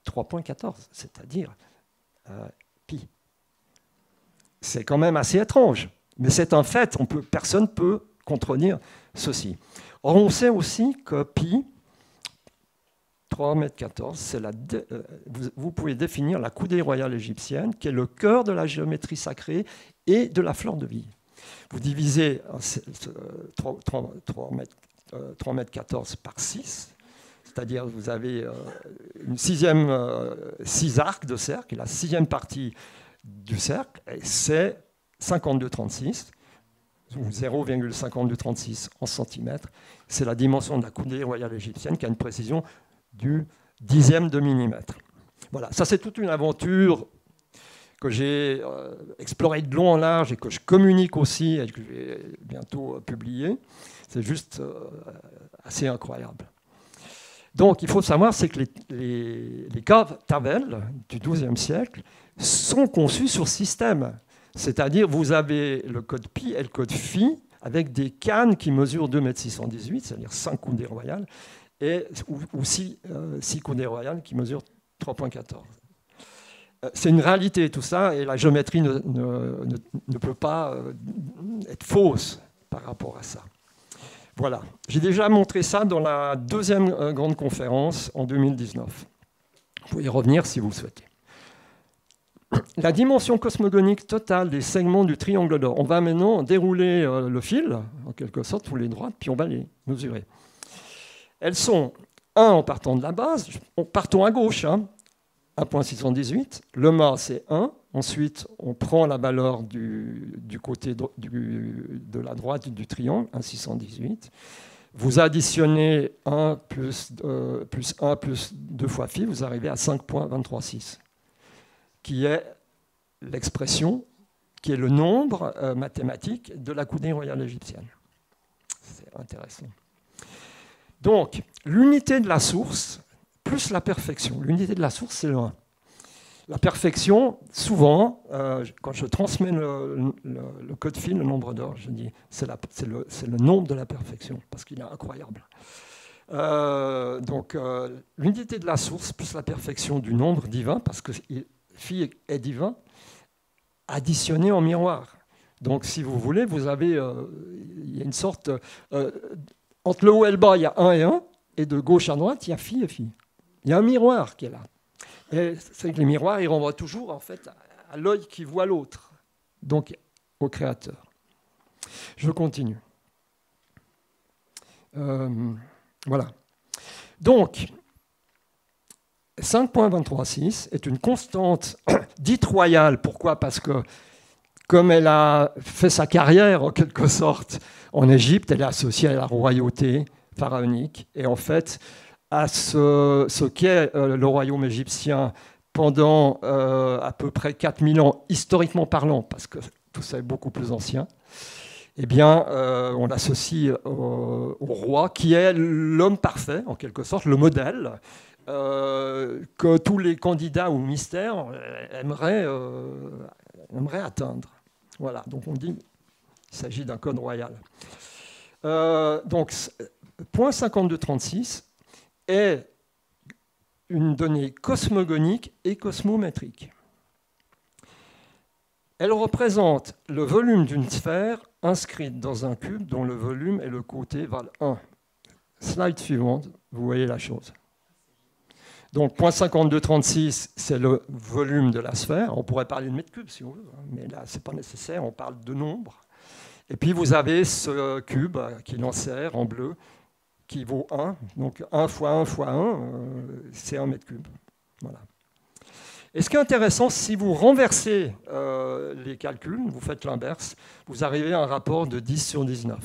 3,14, c'est-à-dire pi. C'est quand même assez étrange, mais c'est un fait, personne ne peut contredire ceci. Or, on sait aussi que pi, 3,14 m, vous pouvez définir la coudée royale égyptienne, qui est le cœur de la géométrie sacrée et de la fleur de vie. Vous divisez 3,14 par 6, c'est-à-dire vous avez une 6 arcs de cercle, et la 6e partie du cercle, c'est 52,36, ou 0,5236 en centimètres. C'est la dimension de la coudée royale égyptienne qui a une précision du 10e de millimètre. Voilà, ça c'est toute une aventure que j'ai explorée de long en large et que je communique aussi et que je vais bientôt publier. C'est juste assez incroyable. Donc il faut savoir, c'est que les caves Tavel du XIIe siècle sont conçues sur système. C'est-à-dire vous avez le code pi et le code phi avec des cannes qui mesurent 2,618 m, c'est-à-dire 5 coudées royales, ou 6 coudées royales qui mesurent 3,14. C'est une réalité tout ça, et la géométrie ne peut pas être fausse par rapport à ça. Voilà, j'ai déjà montré ça dans la 2e grande conférence en 2019. Vous pouvez y revenir si vous le souhaitez. La dimension cosmogonique totale des segments du triangle d'or. On va maintenant dérouler le fil, en quelque sorte, tous les droites, puis on va les mesurer. Elles sont 1 en partant de la base, partons à gauche, hein, 1,618. Le mât, c'est 1. Ensuite, on prend la valeur du côté de la droite du triangle, 1,618. Vous additionnez 1 plus 1 plus 2 fois phi, vous arrivez à 5,236, qui est l'expression, qui est le nombre mathématique de la coudée royale égyptienne. C'est intéressant. Donc, l'unité de la source plus la perfection. L'unité de la source, c'est le 1. La perfection, souvent, quand je transmets le code phi, le nombre d'or, je dis c'est le nombre de la perfection, parce qu'il est incroyable. Donc, l'unité de la source plus la perfection du nombre divin, parce que phi est divin, additionné en miroir. Donc, si vous voulez, vous avez il y a une sorte... entre le haut et le bas, il y a 1 et 1, et de gauche à droite, il y a phi et phi. Il y a un miroir qui est là. Et c'est que les miroirs, ils renvoient toujours en fait, à l'œil qui voit l'autre, donc au créateur. Je continue. Voilà. Donc, 5,236 est une constante dite royale. Pourquoi ? Parce que comme elle a fait sa carrière, en quelque sorte, en Égypte, elle est associée à la royauté pharaonique. Et en fait, à ce qu'est le royaume égyptien pendant à peu près 4000 ans, historiquement parlant, parce que tout ça est beaucoup plus ancien, eh bien, on l'associe au roi, qui est l'homme parfait, en quelque sorte, le modèle, que tous les candidats au mystère aimeraient atteindre. Voilà, donc on dit qu'il s'agit d'un code royal. Donc, point 5236 est une donnée cosmogonique et cosmométrique. Elle représente le volume d'une sphère inscrite dans un cube dont le volume et le côté valent 1. Slide suivante, vous voyez la chose. Donc, point 5236, c'est le volume de la sphère. On pourrait parler de mètre cube si on veut, mais là, ce n'est pas nécessaire, on parle de nombre. Et puis, vous avez ce cube qui l'enserre en bleu, qui vaut 1. Donc 1 fois 1 fois 1, c'est 1 mètre cube. Voilà. Et ce qui est intéressant, si vous renversez les calculs, vous faites l'inverse, vous arrivez à un rapport de 10 sur 19.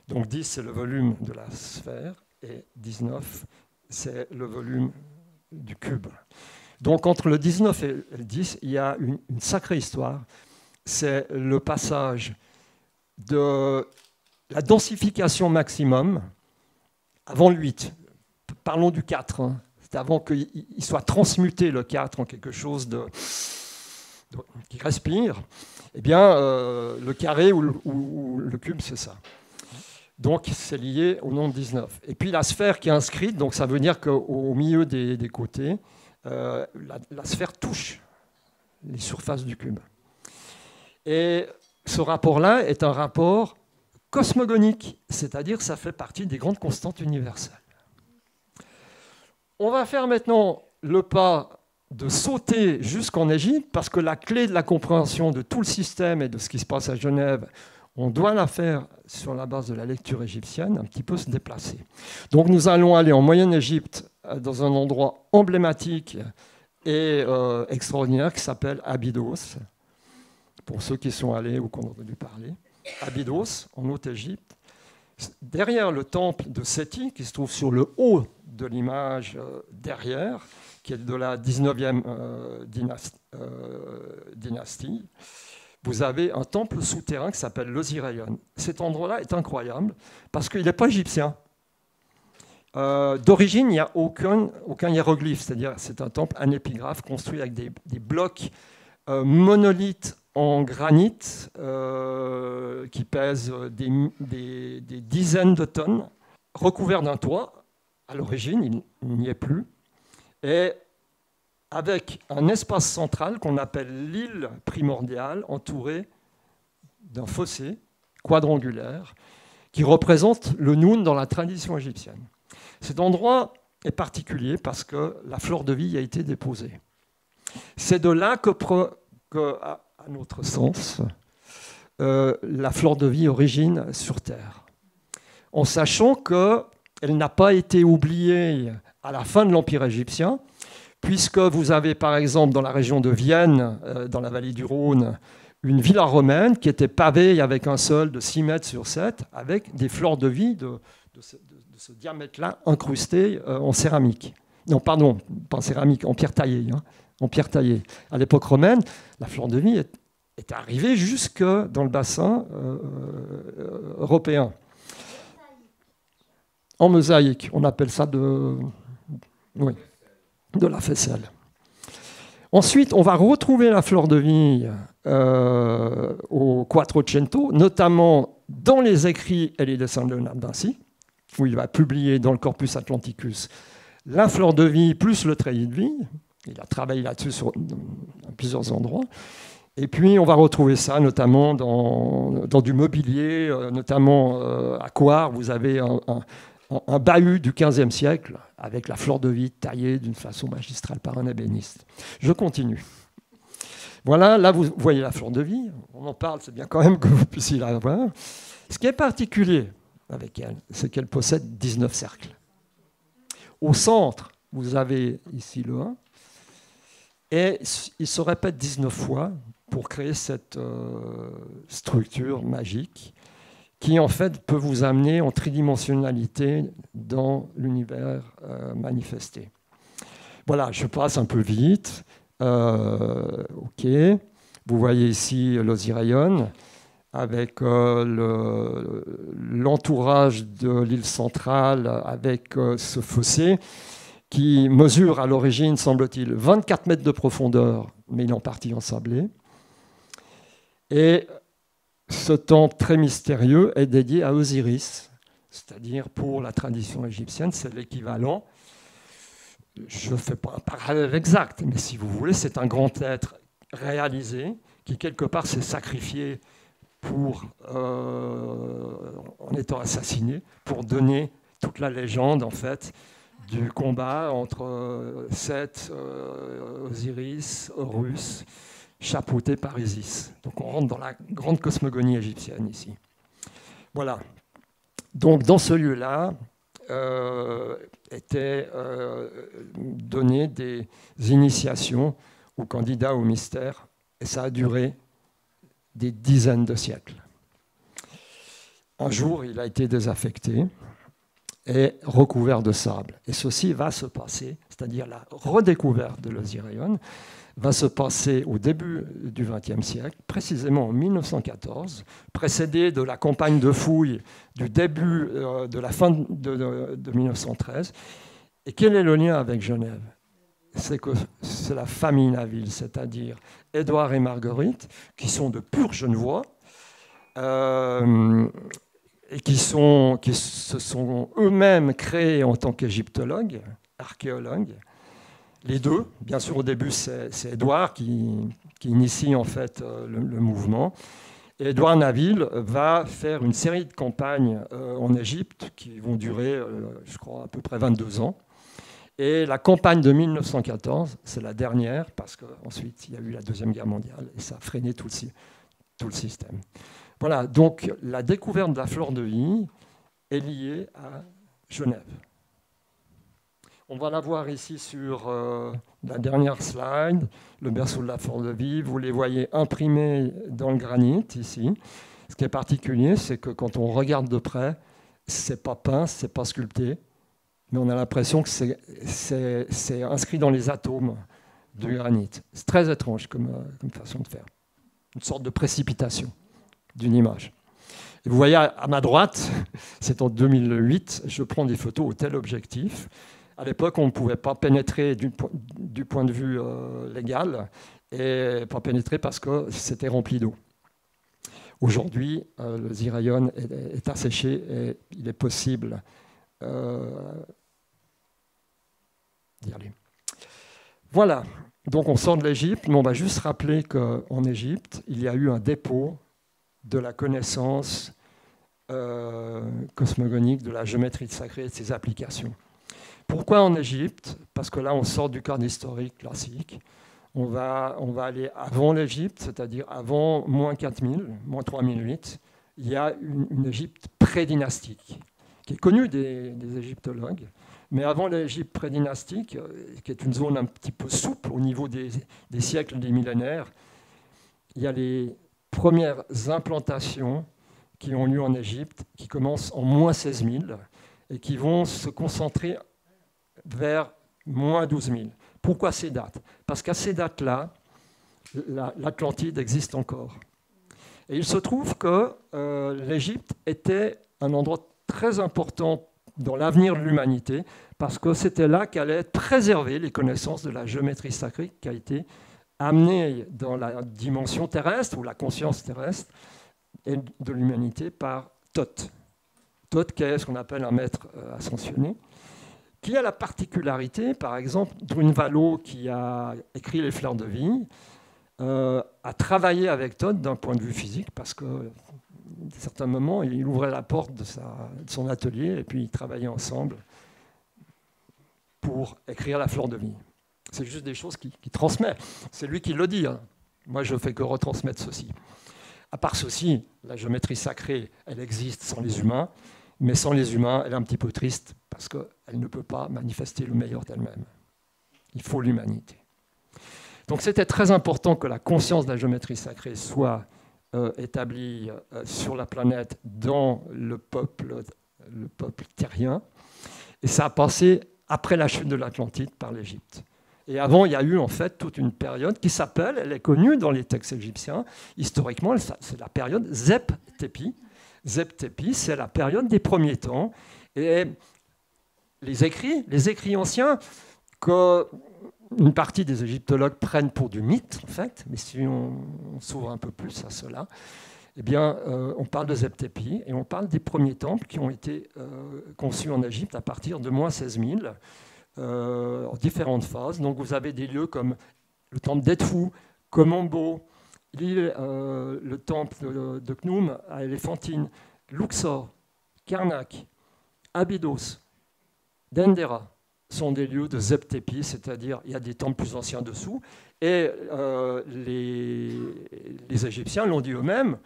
Donc 10, c'est le volume de la sphère, et 19, c'est le volume du cube. Donc entre le 19 et le 10, il y a une sacrée histoire. C'est le passage de la densification maximum avant le 8, parlons du 4, hein. C'est avant qu'il soit transmuté le 4 en quelque chose qui respire. Eh bien, le carré ou le cube, c'est ça. Donc, c'est lié au nombre 19. Et puis, la sphère qui est inscrite, donc ça veut dire qu'au milieu des côtés, la sphère touche les surfaces du cube. Et ce rapport-là est un rapport cosmogonique, c'est-à-dire que ça fait partie des grandes constantes universelles. On va faire maintenant le pas de sauter jusqu'en Égypte, parce que la clé de la compréhension de tout le système et de ce qui se passe à Genève, on doit la faire sur la base de la lecture égyptienne, un petit peu se déplacer. Donc nous allons aller en Moyenne-Égypte, dans un endroit emblématique et extraordinaire qui s'appelle Abydos, pour ceux qui sont allés ou qui ont entendu parler. Abydos, en Haute-Égypte, derrière le temple de Séti, qui se trouve sur le haut de l'image derrière, qui est de la 19e dynastie, vous avez un temple souterrain qui s'appelle l'Osiraion. Cet endroit-là est incroyable parce qu'il n'est pas égyptien. D'origine, il n'y a aucun hiéroglyphe, c'est-à-dire c'est un temple anépigraphe construit avec des blocs monolithes en granit qui pèsent des dizaines de tonnes, recouvert d'un toit. À l'origine, il n'y est plus. Et avec un espace central qu'on appelle l'île primordiale, entourée d'un fossé quadrangulaire qui représente le Noun dans la tradition égyptienne. Cet endroit est particulier parce que la fleur de vie y a été déposée. C'est de là que à notre sens, la fleur de vie origine sur Terre. En sachant qu'elle n'a pas été oubliée à la fin de l'Empire égyptien, puisque vous avez par exemple dans la région de Vienne, dans la vallée du Rhône, une villa romaine qui était pavée avec un sol de 6 mètres sur 7, avec des fleurs de vie de ce diamètre-là incrustées en céramique. Non, pardon, pas en céramique, en pierre taillée. En pierre taillée. À l'époque romaine, la fleur de vie est arrivée jusque dans le bassin européen. En mosaïque, on appelle ça de la faisselle. Ensuite, on va retrouver la fleur de vie au Quattrocento, notamment dans les écrits et les dessins de Léonard de Vinci, où il va publier dans le Corpus Atlanticus la fleur de vie plus le treillis de vie. Il a travaillé là-dessus sur plusieurs endroits. Et puis, on va retrouver ça notamment dans du mobilier, notamment à Coire, vous avez un bahut du XVe siècle avec la fleur de vie taillée d'une façon magistrale par un ébéniste. Je continue. Voilà, là, vous voyez la fleur de vie. On en parle, c'est bien quand même que vous puissiez la voir. Ce qui est particulier avec elle, c'est qu'elle possède 19 cercles. Au centre, vous avez ici le 1, et il se répète 19 fois, pour créer cette structure magique qui, en fait, peut vous amener en tridimensionnalité dans l'univers manifesté. Voilà, je passe un peu vite. OK. Vous voyez ici l'Osirion avec l'entourage de l'île centrale, avec ce fossé qui mesure à l'origine, semble-t-il, 24 mètres de profondeur, mais il est en partie ensablé. Et ce temple très mystérieux est dédié à Osiris, c'est-à-dire pour la tradition égyptienne, c'est l'équivalent. Je ne fais pas un parallèle exact, mais si vous voulez, c'est un grand être réalisé qui, quelque part, s'est sacrifié en étant assassiné, pour donner toute la légende, en fait, du combat entre Seth, Osiris, Horus, chapeauté par Isis. Donc on rentre dans la grande cosmogonie égyptienne ici. Voilà. Donc dans ce lieu-là étaient données des initiations aux candidats au mystère, et ça a duré des dizaines de siècles. Un jour, il a été désaffecté et recouvert de sable. Et ceci va se passer, c'est-à-dire la redécouverte de l'Osirion, va se passer au début du XXe siècle, précisément en 1914, précédé de la campagne de fouilles du début de la fin de 1913. Et quel est le lien avec Genève ? C'est que c'est la famille Naville, c'est-à-dire Édouard et Marguerite, qui sont de purs Genevois, et qui se sont eux-mêmes créés en tant qu'égyptologues, archéologues. Les deux, bien sûr, au début, c'est Édouard qui initie en fait le mouvement. Et Édouard Naville va faire une série de campagnes en Égypte qui vont durer, je crois, à peu près 22 ans. Et la campagne de 1914, c'est la dernière, parce qu'ensuite, il y a eu la Deuxième Guerre mondiale, et ça a freiné tout le système. Voilà, donc la découverte de la fleur de vie est liée à Genève. On va la voir ici sur la dernière slide, le berceau de la fleur de vie. Vous les voyez imprimés dans le granit, ici. Ce qui est particulier, c'est que quand on regarde de près, ce n'est pas peint, ce n'est pas sculpté, mais on a l'impression que c'est inscrit dans les atomes du granit. C'est très étrange comme façon de faire. Une sorte de précipitation d'une image. Et vous voyez à ma droite, c'est en 2008, je prends des photos au téléobjectif. À l'époque, on ne pouvait pas pénétrer du point de vue légal, et pas pénétrer parce que c'était rempli d'eau. Aujourd'hui, le Osirion est asséché et il est possible d'y aller. Voilà, donc on sort de l'Égypte, mais on va juste rappeler qu'en Égypte, il y a eu un dépôt de la connaissance cosmogonique, de la géométrie sacrée et de ses applications. Pourquoi en Égypte ? Parce que là, on sort du cadre historique classique. On va aller avant l'Égypte, c'est-à-dire avant moins 4000, moins 3008. Il y a une Égypte prédynastique, qui est connue des égyptologues. Mais avant l'Égypte prédynastique, qui est une zone un petit peu souple au niveau des siècles, des millénaires, il y a les premières implantations qui ont lieu en Égypte, qui commencent en moins 16 000 et qui vont se concentrer vers moins 12 000. Pourquoi ces dates ? Parce qu'à ces dates-là, l'Atlantide existe encore. Et il se trouve que l'Égypte était un endroit très important dans l'avenir de l'humanité, parce que c'était là qu'allaient être préservées les connaissances de la géométrie sacrée qui a été amenée dans la dimension terrestre, ou la conscience terrestre, et de l'humanité par Thoth. Thoth, qui est ce qu'on appelle un maître ascensionné, qui a la particularité, par exemple, Drunvalo, qui a écrit Les Fleurs de Vie, a travaillé avec Thoth d'un point de vue physique, parce qu'à certains moments, il ouvrait la porte de son atelier et puis ils travaillaient ensemble pour écrire La Fleur de Vie. C'est juste des choses qu'il transmet. C'est lui qui le dit. Hein. Moi, je ne fais que retransmettre ceci. À part ceci, la géométrie sacrée, elle existe sans les humains, mais sans les humains, elle est un petit peu triste parce qu'elle ne peut pas manifester le meilleur d'elle-même. Il faut l'humanité. Donc c'était très important que la conscience de la géométrie sacrée soit établie sur la planète dans le peuple terrien. Et ça a passé après la chute de l'Atlantide par l'Égypte. Et avant, il y a eu en fait toute une période qui s'appelle, elle est connue dans les textes égyptiens, historiquement, c'est la période Zep-Tepi. Zep-Tepi, c'est la période des premiers temps. Et les écrits anciens, qu'une partie des égyptologues prennent pour du mythe, en fait, mais si on s'ouvre un peu plus à cela, eh bien, on parle de Zep-Tepi et on parle des premiers temples qui ont été conçus en Égypte à partir de moins 16 000, en différentes phases. Donc vous avez des lieux comme le temple d'Edfou, Komombo, le temple de Khnum à Éléphantine, Luxor, Karnak, Abydos, Dendera sont des lieux de Zep-Tepi, c'est-à-dire il y a des temples plus anciens dessous. Et les Égyptiens l'ont dit eux-mêmes,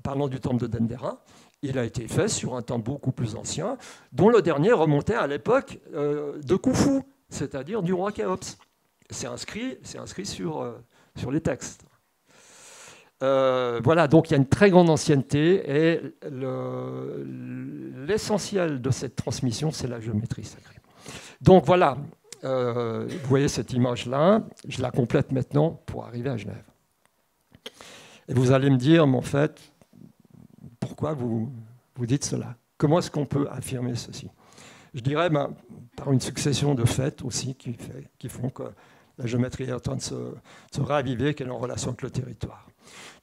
parlant du temple de Dendera, il a été fait sur un temple beaucoup plus ancien, dont le dernier remontait à l'époque de Khufu, c'est-à-dire du roi Khéops. C'est inscrit sur les textes. Voilà, donc il y a une très grande ancienneté et l'essentiel de cette transmission, c'est la géométrie sacrée. Donc voilà, vous voyez cette image-là, je la complète maintenant pour arriver à Genève. Et vous allez me dire, mais en fait, pourquoi vous dites cela? Comment est-ce qu'on peut affirmer ceci? Je dirais par une succession de faits aussi qui font que la géométrie est en train de se raviver, qu'elle est en relation avec le territoire.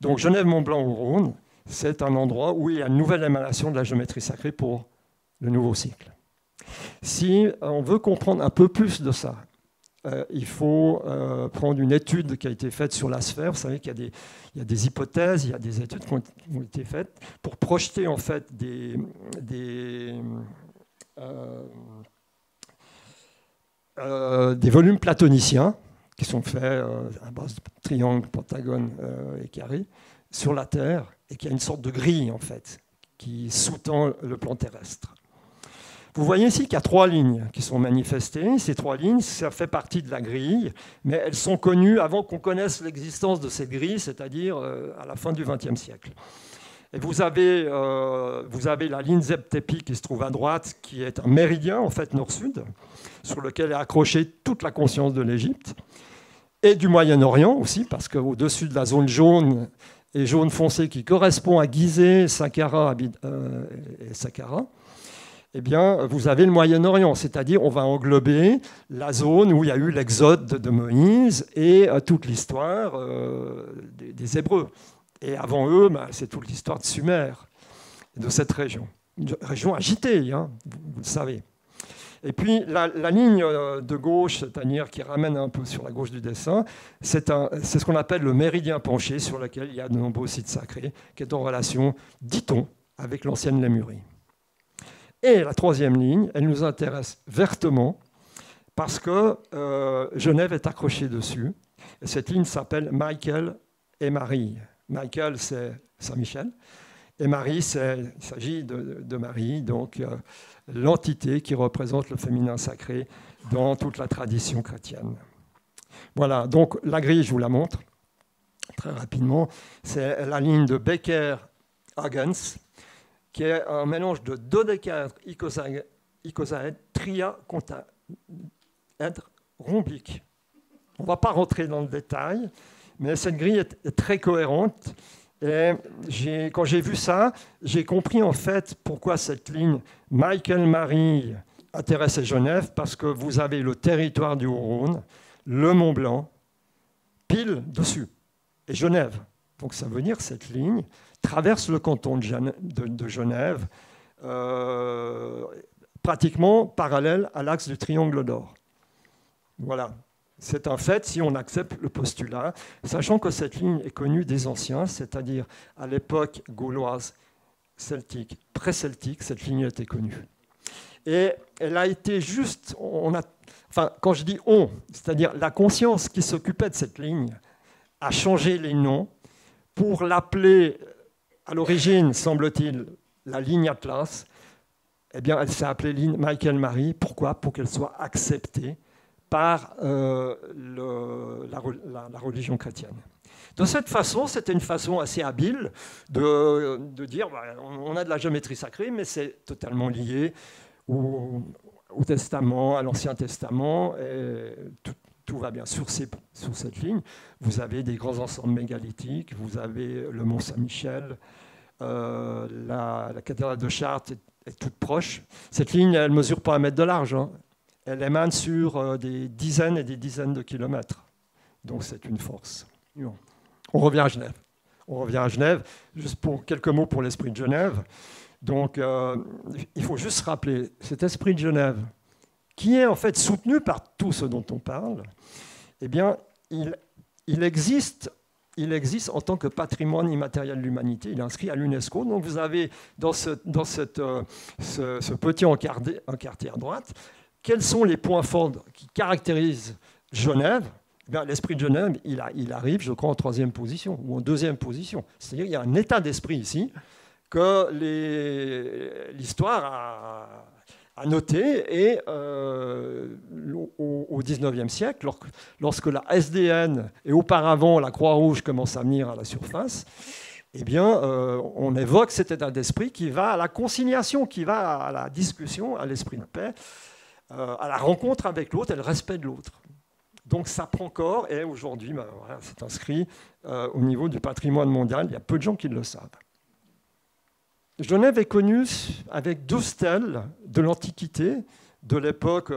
Donc Genève-Mont-Blanc au Rhône, c'est un endroit où il y a une nouvelle émanation de la géométrie sacrée pour le nouveau cycle. Si on veut comprendre un peu plus de ça, il faut prendre une étude qui a été faite sur la sphère. Vous savez qu'il y a des hypothèses, il y a des études qui ont été faites pour projeter en fait des volumes platoniciens qui sont faits à base de triangles, pentagones et carrés sur la Terre et qui a une sorte de grille en fait qui sous-tend le plan terrestre. Vous voyez ici qu'il y a 3 lignes qui sont manifestées. Ces 3 lignes, ça fait partie de la grille, mais elles sont connues avant qu'on connaisse l'existence de cette grille, c'est-à-dire à la fin du XXe siècle. Et vous avez la ligne Zep-Tepi qui se trouve à droite, qui est un méridien, en fait, nord-sud, sur lequel est accrochée toute la conscience de l'Égypte, et du Moyen-Orient aussi, parce qu'au-dessus de la zone jaune et jaune foncé qui correspond à Gizeh, Saqqara et Saqqara, eh bien, vous avez le Moyen-Orient, c'est-à-dire on va englober la zone où il y a eu l'exode de Moïse et toute l'histoire des Hébreux. Et avant eux, c'est toute l'histoire de Sumer, de cette région. Une région agitée, hein, vous le savez. Et puis la ligne de gauche, c'est-à-dire qui ramène un peu sur la gauche du dessin, c'est ce qu'on appelle le méridien penché, sur lequel il y a de nombreux sites sacrés, qui est en relation, dit-on, avec l'ancienne Lémurie. Et la 3e ligne, elle nous intéresse vertement parce que Genève est accrochée dessus. Et cette ligne s'appelle Michael et Marie. Michael, c'est Saint-Michel. Et Marie, il s'agit de Marie, donc l'entité qui représente le féminin sacré dans toute la tradition chrétienne. Voilà, donc la grille, je vous la montre très rapidement. C'est la ligne de Becker-Hagens, qui est un mélange de dodécaèdre icosaèdre, triacontaèdre, rhombique. On ne va pas rentrer dans le détail, mais cette grille est très cohérente. Et quand j'ai vu ça, j'ai compris en fait pourquoi cette ligne Michael-Marie intéressait Genève, parce que vous avez le territoire du Haut-Rhône, le Mont-Blanc, pile dessus, et Genève. Donc ça veut dire que cette ligne traverse le canton de Genève, pratiquement parallèle à l'axe du triangle d'or. Voilà, c'est un fait si on accepte le postulat, sachant que cette ligne est connue des anciens, c'est-à-dire à l'époque gauloise, celtique, pré-celtique, cette ligne était connue. Et elle a été juste, quand je dis on, c'est-à-dire la conscience qui s'occupait de cette ligne, a changé les noms pour l'appeler, à l'origine, semble-t-il, la ligne Atlas. Eh bien, elle s'est appelée ligne Michael-Marie. Pourquoi? Pour qu'elle soit acceptée par la religion chrétienne. De cette façon, c'était une façon assez habile de dire on a de la géométrie sacrée, mais c'est totalement lié au Testament, à l'Ancien Testament, et tout va bien. Sur cette ligne, vous avez des grands ensembles mégalithiques, vous avez le Mont Saint-Michel, la cathédrale de Chartres est toute proche. Cette ligne, elle ne mesure pas 1 mètre de large, hein. Elle émane sur des dizaines et des dizaines de kilomètres. Donc c'est une force. Bon. On revient à Genève. Juste pour quelques mots pour l'esprit de Genève. Donc, il faut juste se rappeler, cet esprit de Genève, qui est en fait soutenu par tout ce dont on parle, eh bien, il existe en tant que patrimoine immatériel de l'humanité. Il est inscrit à l'UNESCO. Donc, vous avez dans ce petit encarté à droite, quels sont les points forts qui caractérisent Genève? L'esprit de Genève, il arrive, je crois, en 3e position ou en 2e position. C'est-à-dire qu'il y a un état d'esprit ici que l'histoire a noté. Et au 19e siècle, lorsque la SDN et auparavant la Croix-Rouge commencent à venir à la surface, eh bien, on évoque cet état d'esprit qui va à la conciliation, qui va à la discussion, à l'esprit de paix, à la rencontre avec l'autre et le respect de l'autre. Donc ça prend corps et aujourd'hui, voilà, c'est inscrit au niveau du patrimoine mondial. Il y a peu de gens qui le savent. Genève est connue avec 2 stèles de l'Antiquité, de l'époque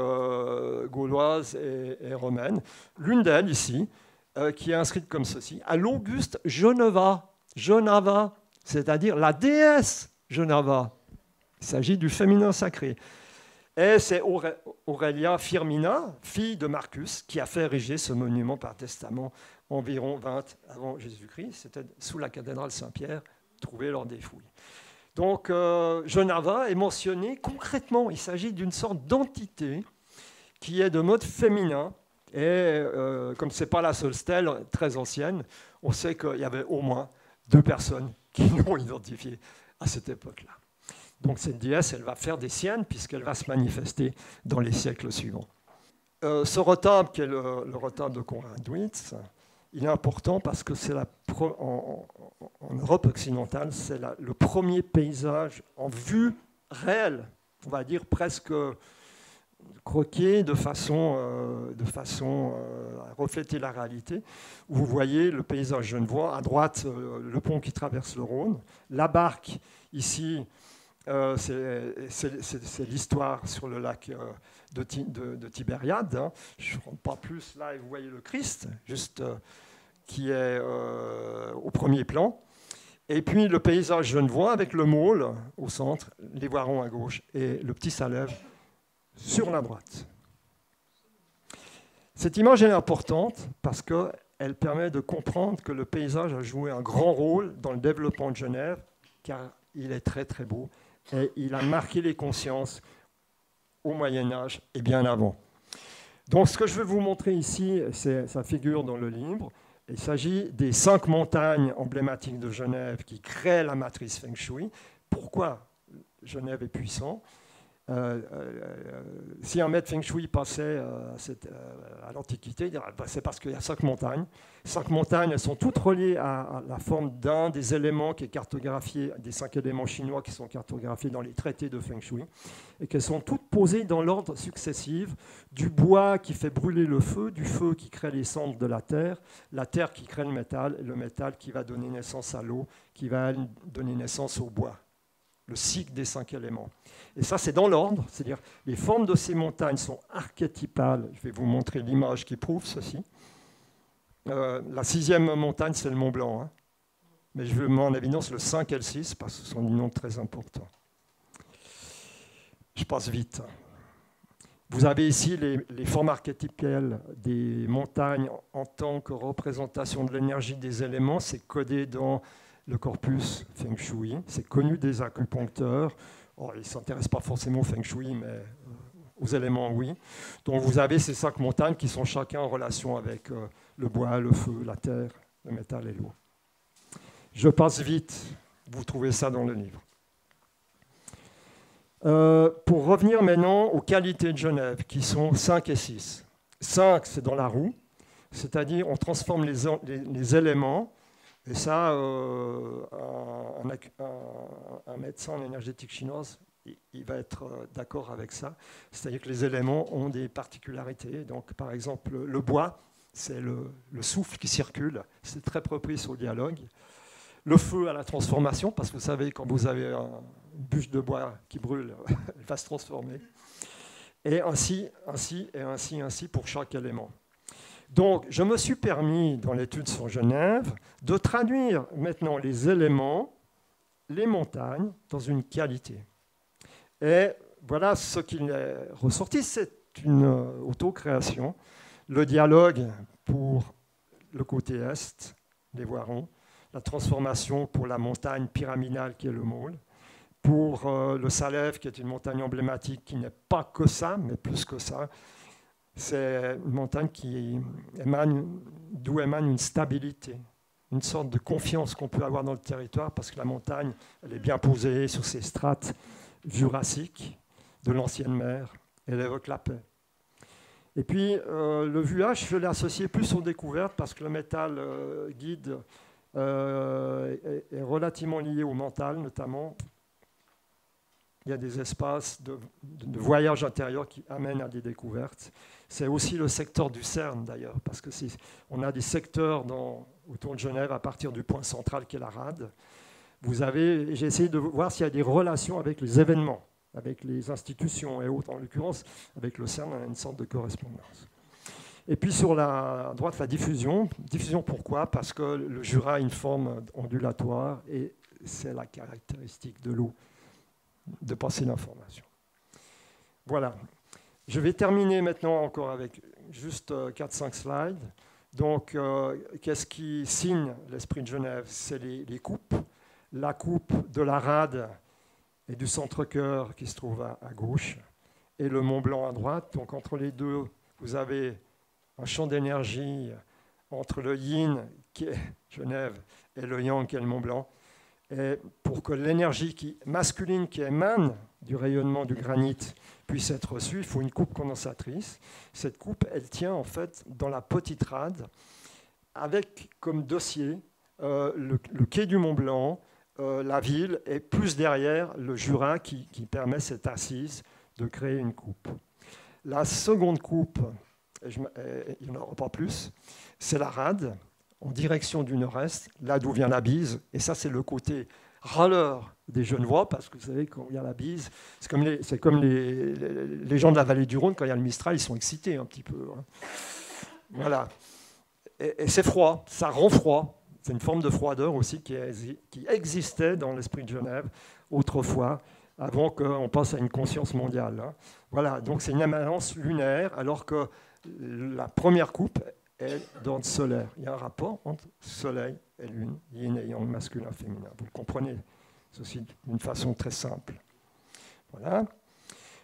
gauloise et romaine. L'une d'elles ici, qui est inscrite comme ceci, à l'Auguste Geneva, c'est-à-dire la déesse Geneva. Il s'agit du féminin sacré. Et c'est Aurelia Firmina, fille de Marcus, qui a fait ériger ce monument par testament environ 20 avant Jésus-Christ. C'était sous la cathédrale Saint-Pierre, trouvée lors des fouilles. Donc, Geneva est mentionné concrètement. Il s'agit d'une sorte d'entité qui est de mode féminin. Et comme ce n'est pas la seule stèle très ancienne, on sait qu'il y avait au moins 2 personnes qui l'ont identifiée à cette époque-là. Donc cette déesse, elle va faire des siennes puisqu'elle va se manifester dans les siècles suivants. Ce retable, qui est le retable de Conrad Dwight, il est important parce que c'est en Europe occidentale, c'est le premier paysage en vue réelle, on va dire presque croqué de façon à refléter la réalité. Vous voyez le paysage genevois, à droite le pont qui traverse le Rhône, la barque ici. C'est l'histoire sur le lac de Tibériade. Hein. Je ne rentre pas plus là et vous voyez le Christ, juste qui est au premier plan. Et puis le paysage genevois avec le môle au centre, les Voirons à gauche et le petit Salève sur la droite. Cette image est importante parce qu'elle permet de comprendre que le paysage a joué un grand rôle dans le développement de Genève, car il est très très beau. Et il a marqué les consciences au Moyen-Âge et bien avant. Donc ce que je vais vous montrer ici, ça figure dans le livre. Il s'agit des 5 montagnes emblématiques de Genève qui créent la matrice Feng Shui. Pourquoi Genève est puissant? Si un maître Feng Shui passait à l'Antiquité, il dirait c'est parce qu'il y a 5 montagnes. 5 montagnes, elles sont toutes reliées à la forme d'un des éléments qui est cartographié, des 5 éléments chinois qui sont cartographiés dans les traités de Feng Shui, et qu'elles sont toutes posées dans l'ordre successif du bois qui fait brûler le feu, du feu qui crée les cendres de la terre qui crée le métal qui va donner naissance à l'eau, qui va donner naissance au bois. Le cycle des 5 éléments. Et ça, c'est dans l'ordre, c'est-à-dire les formes de ces montagnes sont archétypales. Je vais vous montrer l'image qui prouve ceci. La 6e montagne, c'est le Mont Blanc. Hein. Mais je mets en évidence le 5 et le 6 parce que ce sont des noms très importants. Je passe vite. Vous avez ici les formes archétypales des montagnes en tant que représentation de l'énergie des éléments. C'est codé dans le corpus Feng Shui. C'est connu des acupuncteurs. Ils ne s'intéressent pas forcément au Feng Shui, mais aux éléments, oui. Donc vous avez ces 5 montagnes qui sont chacun en relation avec le bois, le feu, la terre, le métal et l'eau. Je passe vite. Vous trouvez ça dans le livre. Pour revenir maintenant aux qualités de Genève, qui sont 5 et 6. 5, c'est dans la roue, c'est-à-dire on transforme les éléments, et ça, un médecin en énergétique chinoise, il va être d'accord avec ça, c'est-à-dire que les éléments ont des particularités. Donc, par exemple, le bois, c'est le souffle qui circule, c'est très propice au dialogue. Le feu à la transformation, parce que vous savez, quand vous avez une bûche de bois qui brûle, elle va se transformer. Et ainsi pour chaque élément. Donc, je me suis permis, dans l'étude sur Genève, de traduire maintenant les éléments, les montagnes, dans une qualité. Et voilà ce qu'il est ressorti, c'est une autocréation. Le dialogue pour le côté est, les Voirons, la transformation pour la montagne pyramidale qui est le Maule, pour le Salève, qui est une montagne emblématique qui n'est pas que ça, mais plus que ça. C'est une montagne d'où émane une stabilité, une sorte de confiance qu'on peut avoir dans le territoire, parce que la montagne, elle est bien posée sur ces strates jurassiques de l'ancienne mer, elle évoque la paix. Et puis, le vuage, je l'ai associé plus aux découvertes, parce que le métal guide est relativement lié au mental, notamment. Il y a des espaces de voyage intérieur qui amènent à des découvertes. C'est aussi le secteur du CERN, d'ailleurs, parce qu'on a des secteurs autour de Genève à partir du point central qui est la rade. J'ai essayé de voir s'il y a des relations avec les événements, avec les institutions et autres. En l'occurrence, avec le CERN, on a une sorte de correspondance. Et puis sur la droite, la diffusion. Diffusion pourquoi? Parce que le Jura a une forme ondulatoire et c'est la caractéristique de l'eau, de passer l'information. Voilà. Je vais terminer maintenant encore avec juste 4-5 slides. Donc, qu'est-ce qui signe l'esprit de Genève? C'est les coupes. La coupe de la rade et du centre-cœur qui se trouve à gauche et le Mont Blanc à droite. Donc, entre les deux, vous avez un champ d'énergie entre le yin, qui est Genève, et le yang, qui est le Mont Blanc. Et pour que l'énergie masculine qui émane du rayonnement du granit puisse être reçue, il faut une coupe condensatrice. Cette coupe, elle tient en fait dans la petite rade, avec comme dossier le quai du Mont Blanc, la ville, et plus derrière le Jura qui permet cette assise de créer une coupe. La seconde coupe, il n'y en aura pas plus, c'est la rade, en direction du nord-est, là d'où vient la bise. Et ça, c'est le côté râleur des Genevois, parce que vous savez, quand il y a la bise, c'est comme les gens de la vallée du Rhône, quand il y a le Mistral, ils sont excités un petit peu. Hein. Voilà. Et c'est froid, ça rend froid. C'est une forme de froideur aussi qui existait dans l'esprit de Genève autrefois, avant qu'on passe à une conscience mondiale. Hein. Voilà, donc c'est une émanence lunaire, alors que la première coupe est dans le solaire. Il y a un rapport entre soleil et lune, yin et yang, masculin, féminin. Vous le comprenez, ceci d'une façon très simple. Voilà.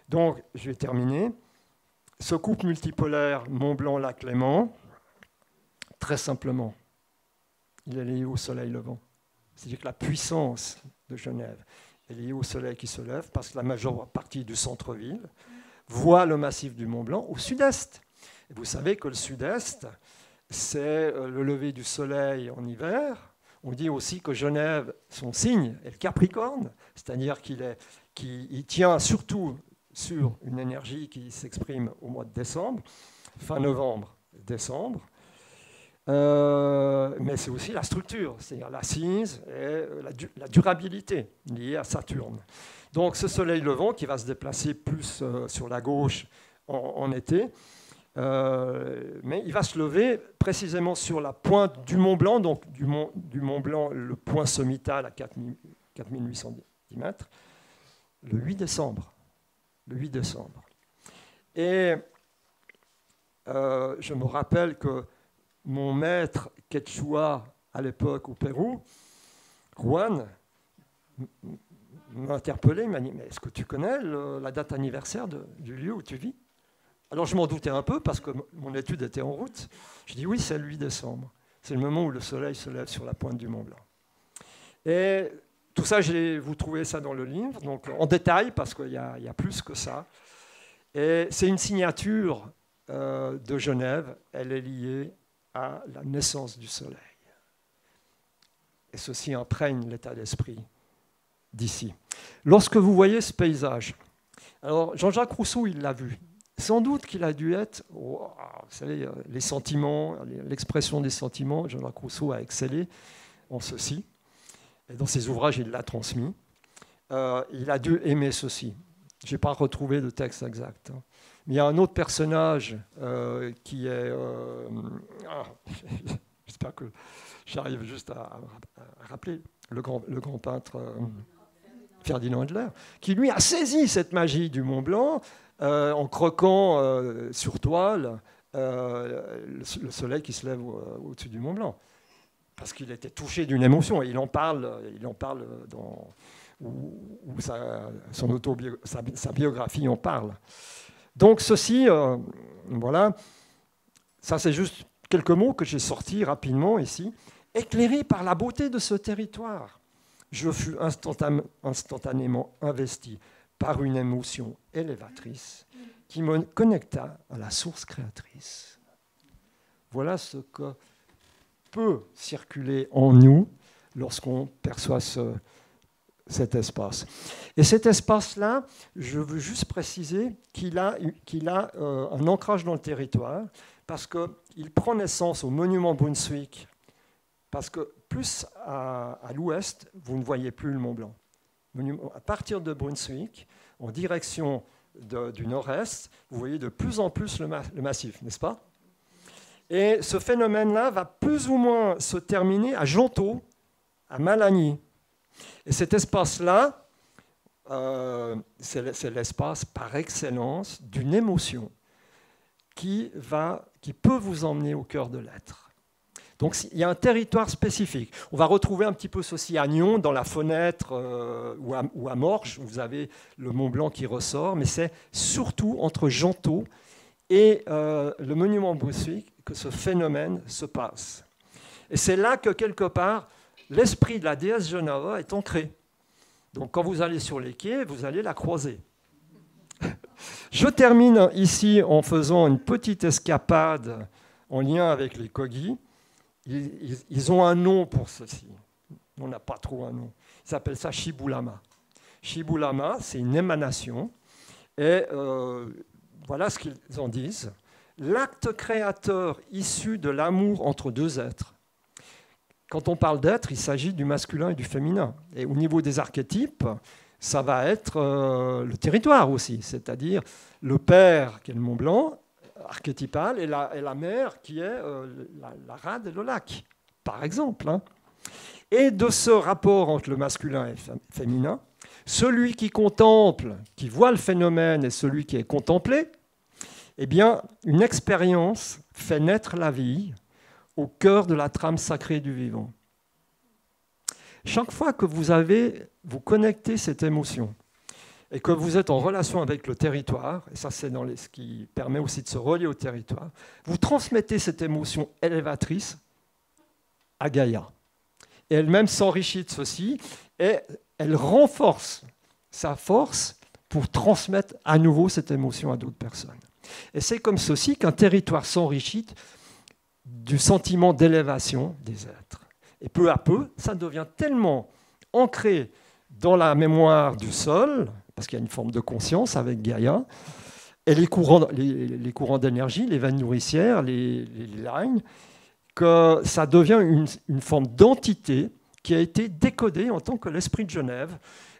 Donc, je vais terminer. Ce couple multipolaire Mont-Blanc-Lac Léman, très simplement, il est lié au soleil levant. C'est-à-dire que la puissance de Genève est liée au soleil qui se lève, parce que la majeure partie du centre-ville voit le massif du Mont-Blanc au sud-est. Et vous savez que le sud-est, c'est le lever du soleil en hiver. On dit aussi que Genève, son signe, est le Capricorne, c'est-à-dire qu'il tient surtout sur une énergie qui s'exprime au mois de décembre, fin novembre, décembre. Mais c'est aussi la structure, c'est-à-dire l'assise et la durabilité liée à Saturne. Donc ce soleil levant qui va se déplacer plus sur la gauche en été, mais il va se lever précisément sur la pointe du Mont Blanc, donc du Mont Blanc, le point sommital à 4810 mètres, le 8 décembre. Le 8 décembre. Et je me rappelle que mon maître quechua à l'époque au Pérou, Juan, m'a interpellé, il m'a dit « Mais est-ce que tu connais la date anniversaire du lieu où tu vis ?» Alors je m'en doutais un peu parce que mon étude était en route. Je dis « Oui, c'est le 8 décembre. C'est le moment où le soleil se lève sur la pointe du Mont Blanc. » Et tout ça, vous trouvez ça dans le livre, donc en détail parce qu'il y a plus que ça. Et c'est une signature de Genève, elle est liée à la naissance du soleil. Et ceci imprègne l'état d'esprit d'ici. Lorsque vous voyez ce paysage, alors Jean-Jacques Rousseau, il l'a vu. Sans doute qu'il a dû être, vous savez, les sentiments, l'expression des sentiments, Jean-Jacques Rousseau a excellé en ceci. Et dans ses ouvrages, il l'a transmis. Il a dû aimer ceci. Je n'ai pas retrouvé de texte exact. Mais il y a un autre personnage qui est... j'espère que j'arrive juste à rappeler le grand peintre Ferdinand Adler, qui lui a saisi cette magie du Mont Blanc en croquant sur toile le soleil qui se lève au-dessus du Mont Blanc. Parce qu'il était touché d'une émotion. Et il en parle dans... où sa biographie en parle. Donc ceci, voilà, ça c'est juste quelques mots que j'ai sortis rapidement ici. Éclairé par la beauté de ce territoire, je fus instantanément investi par une émotion élévatrice qui me connecta à la source créatrice. Voilà ce que peut circuler en nous lorsqu'on perçoit cet espace. Et cet espace-là, je veux juste préciser qu'il a un ancrage dans le territoire parce qu'il prend naissance au monument Brunswick, parce que plus à l'ouest, vous ne voyez plus le Mont Blanc. À partir de Brunswick, en direction du nord-est, vous voyez de plus en plus le massif, n'est-ce pas? Et ce phénomène-là va plus ou moins se terminer à Jonto, à Malagny. Et cet espace-là, c'est l'espace par excellence d'une émotion qui peut vous emmener au cœur de l'être. Donc il y a un territoire spécifique. On va retrouver un petit peu ceci à Nyon, dans la Fenêtre ou à Morges, où vous avez le Mont Blanc qui ressort, mais c'est surtout entre Jonto et le monument Brunswick que ce phénomène se passe. Et c'est là que, quelque part, l'esprit de la déesse Genova est ancré. Donc quand vous allez sur les quais, vous allez la croiser. Je termine ici en faisant une petite escapade en lien avec les Kogi. Ils ont un nom pour ceci. On n'a pas trop un nom. Ils s'appellent ça Shibulama. Shibulama, c'est une émanation. Et voilà ce qu'ils en disent. L'acte créateur issu de l'amour entre deux êtres. Quand on parle d'être, il s'agit du masculin et du féminin. Et au niveau des archétypes, ça va être le territoire aussi, c'est-à-dire le père qui est le Mont Blanc, archétypal, et la mère qui est la rade et le lac, par exemple. Hein. Et de ce rapport entre le masculin et le féminin, celui qui contemple, qui voit le phénomène et celui qui est contemplé, eh bien, une expérience fait naître la vie au cœur de la trame sacrée du vivant. Chaque fois que vous connectez cette émotion et que vous êtes en relation avec le territoire, et ça c'est ce qui permet aussi de se relier au territoire, vous transmettez cette émotion élévatrice à Gaïa. Et elle-même s'enrichit de ceci et elle renforce sa force pour transmettre à nouveau cette émotion à d'autres personnes. Et c'est comme ceci qu'un territoire s'enrichit du sentiment d'élévation des êtres. Et peu à peu, ça devient tellement ancré dans la mémoire du sol, parce qu'il y a une forme de conscience avec Gaïa, et les courants d'énergie, les veines nourricières, les lignes, que ça devient une forme d'entité qui a été décodée en tant que l'esprit de Genève,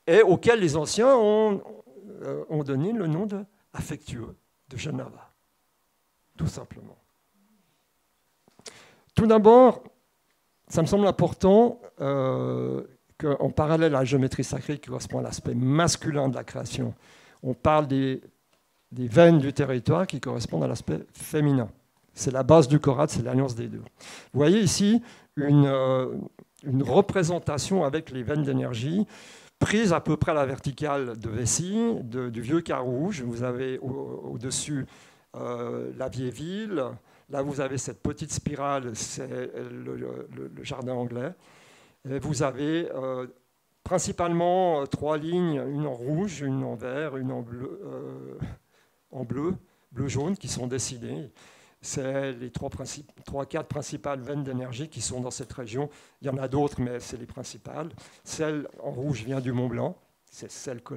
et auquel les anciens ont donné le nom de affectueux, de Genova, tout simplement. Tout d'abord, ça me semble important qu'en parallèle à la géométrie sacrée qui correspond à l'aspect masculin de la création, on parle des veines du territoire qui correspondent à l'aspect féminin. C'est la base du Korad, c'est l'alliance des deux. Vous voyez ici une représentation avec les veines d'énergie prise à peu près à la verticale de Vessy, du vieux Carouge. Vous avez au-dessus la vieille ville. Là, vous avez cette petite spirale, c'est le jardin anglais. Et vous avez principalement trois lignes, une en rouge, une en vert, une en bleu, bleu-jaune qui sont dessinés. C'est les 3-4 principales veines d'énergie qui sont dans cette région. Il y en a d'autres, mais c'est les principales. Celle en rouge vient du Mont Blanc. C'est celle que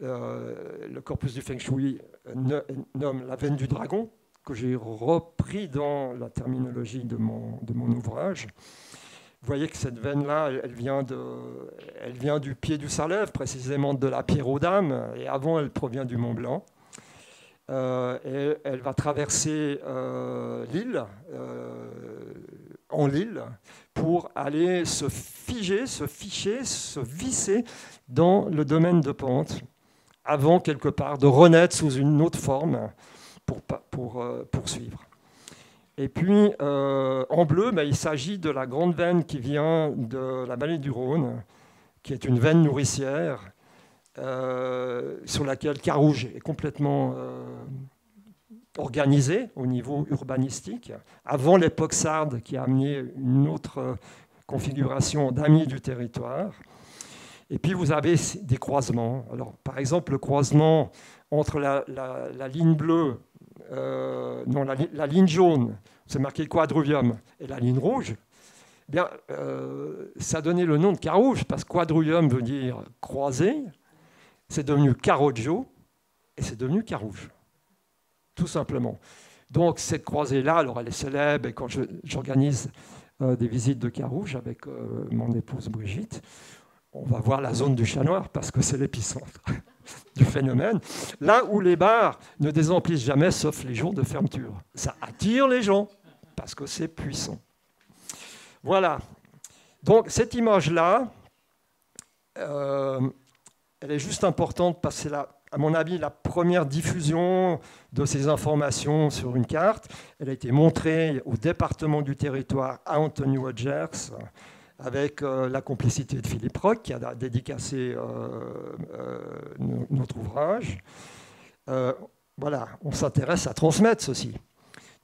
le corpus du Feng Shui nomme la veine du dragon, que j'ai repris dans la terminologie de mon ouvrage. Vous voyez que cette veine-là, elle vient du pied du Salève, précisément de la pierre aux dames, et avant, elle provient du Mont Blanc. Et elle va traverser l'île, en l'île, pour aller se figer, se ficher, se visser dans le domaine de pente, avant quelque part de renaître sous une autre forme pour poursuivre. Et puis, en bleu, il s'agit de la grande veine qui vient de la vallée du Rhône, qui est une veine nourricière, sur laquelle Carouge est complètement organisé au niveau urbanistique, avant l'époque sarde qui a amené une autre configuration d'amis du territoire. Et puis vous avez des croisements. Alors, par exemple, le croisement entre la ligne bleue, la ligne jaune, c'est marqué quadruvium, et la ligne rouge, bien, ça a donné le nom de Carouge, parce que quadruvium veut dire croisé, c'est devenu Caroggio, et c'est devenu Carouge, tout simplement. Donc cette croisée-là, alors elle est célèbre, et quand j'organise des visites de Carouge avec mon épouse Brigitte, on va voir la zone du Chat Noir, parce que c'est l'épicentre du phénomène, là où les bars ne désemplissent jamais, sauf les jours de fermeture. Ça attire les gens, parce que c'est puissant. Voilà. Donc cette image-là, elle est juste importante parce que c'est, à mon avis, la première diffusion de ces informations sur une carte. Elle a été montrée au département du territoire à Anthony Rogers, avec la complicité de Philippe Roch, qui a dédicacé notre ouvrage. Voilà, on s'intéresse à transmettre ceci.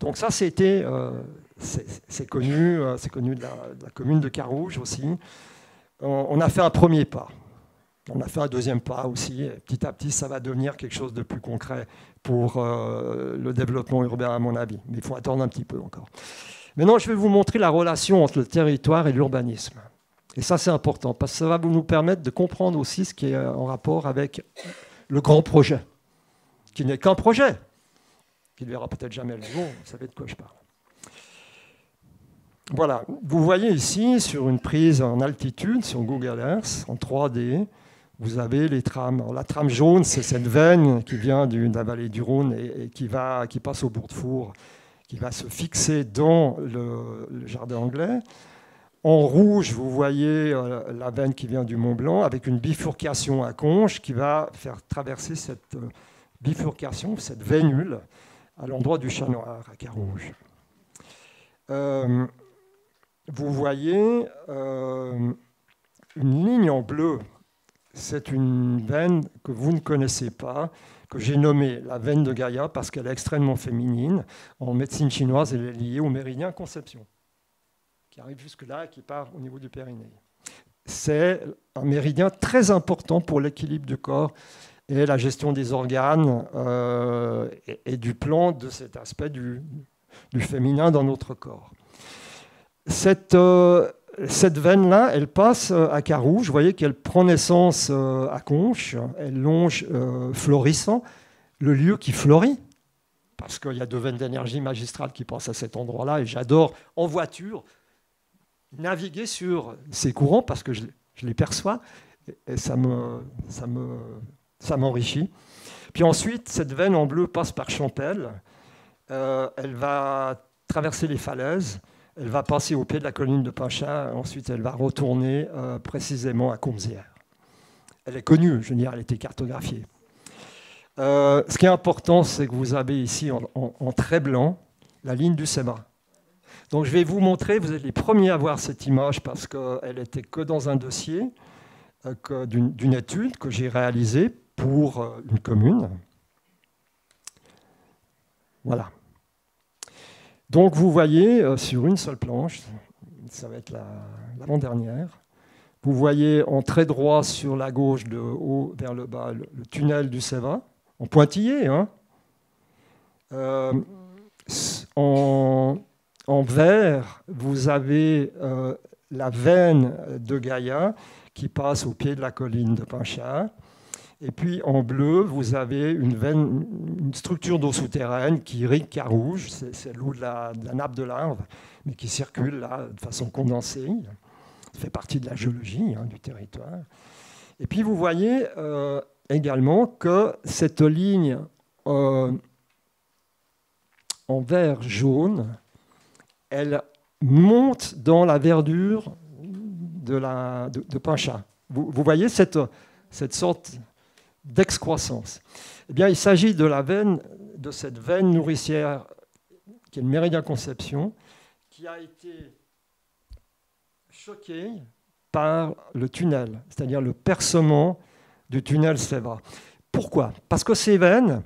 Donc ça, c'est connu de la commune de Carouge aussi. On a fait un premier pas. On a fait un deuxième pas aussi. Et petit à petit, ça va devenir quelque chose de plus concret pour le développement urbain, à mon avis. Mais il faut attendre un petit peu encore. Maintenant, je vais vous montrer la relation entre le territoire et l'urbanisme. Et ça, c'est important, parce que ça va nous permettre de comprendre aussi ce qui est en rapport avec le grand projet, qui n'est qu'un projet, qui ne verra peut-être jamais le jour, vous savez de quoi je parle. Voilà, vous voyez ici, sur une prise en altitude, sur Google Earth, en 3D, vous avez les trams. Alors, la trame jaune, c'est cette veine qui vient de la vallée du Rhône et qui passe au Bourg-de-Four, qui va se fixer dans le jardin anglais. En rouge, vous voyez la veine qui vient du Mont Blanc, avec une bifurcation à Conches qui va faire traverser cette bifurcation, cette vénule, à l'endroit du Chat Noir, à Carouge. Vous voyez une ligne en bleu. C'est une veine que vous ne connaissez pas, que j'ai nommée la veine de Gaïa parce qu'elle est extrêmement féminine. En médecine chinoise, elle est liée au méridien Conception, qui arrive jusque-là et qui part au niveau du périnée. C'est un méridien très important pour l'équilibre du corps et la gestion des organes et du plan de cet aspect du féminin dans notre corps. Cette veine-là, elle passe à Carouge. Vous voyez qu'elle prend naissance à Conches. Elle longe Florissant, le lieu qui fleurit, parce qu'il y a deux veines d'énergie magistrale qui passent à cet endroit-là. Et j'adore, en voiture, naviguer sur ces courants, parce que je les perçois, et ça m'enrichit. Puis ensuite, cette veine en bleu passe par Champel. Elle va traverser les falaises. Elle va passer au pied de la colline de Pinchat, ensuite elle va retourner précisément à Comzières. Elle est connue, je veux dire, elle a été cartographiée. Ce qui est important, c'est que vous avez ici en trait blanc la ligne du Séma. Donc je vais vous montrer, vous êtes les premiers à voir cette image parce qu'elle n'était que dans un dossier d'une étude que j'ai réalisée pour une commune. Voilà. Donc vous voyez sur une seule planche, ça va être l'avant-dernière, vous voyez en trait droit sur la gauche de haut vers le bas le tunnel du Séva, en pointillé, hein, Euh, en, en vert, vous avez la veine de Gaïa qui passe au pied de la colline de Pinchard. Et puis en bleu, vous avez une structure d'eau souterraine qui irrigue Carouge, c'est l'eau de la nappe de l'Arve, mais qui circule là de façon condensée. Ça fait partie de la géologie du territoire. Et puis vous voyez également que cette ligne en vert jaune, elle monte dans la verdure de Pinchard. Vous voyez cette sorte d'excroissance. Eh bien, il s'agit de cette veine nourricière qui est le méridien Conception, qui a été choquée par le tunnel, c'est-à-dire le percement du tunnel Sèvres. Pourquoi ? Parce que ces veines,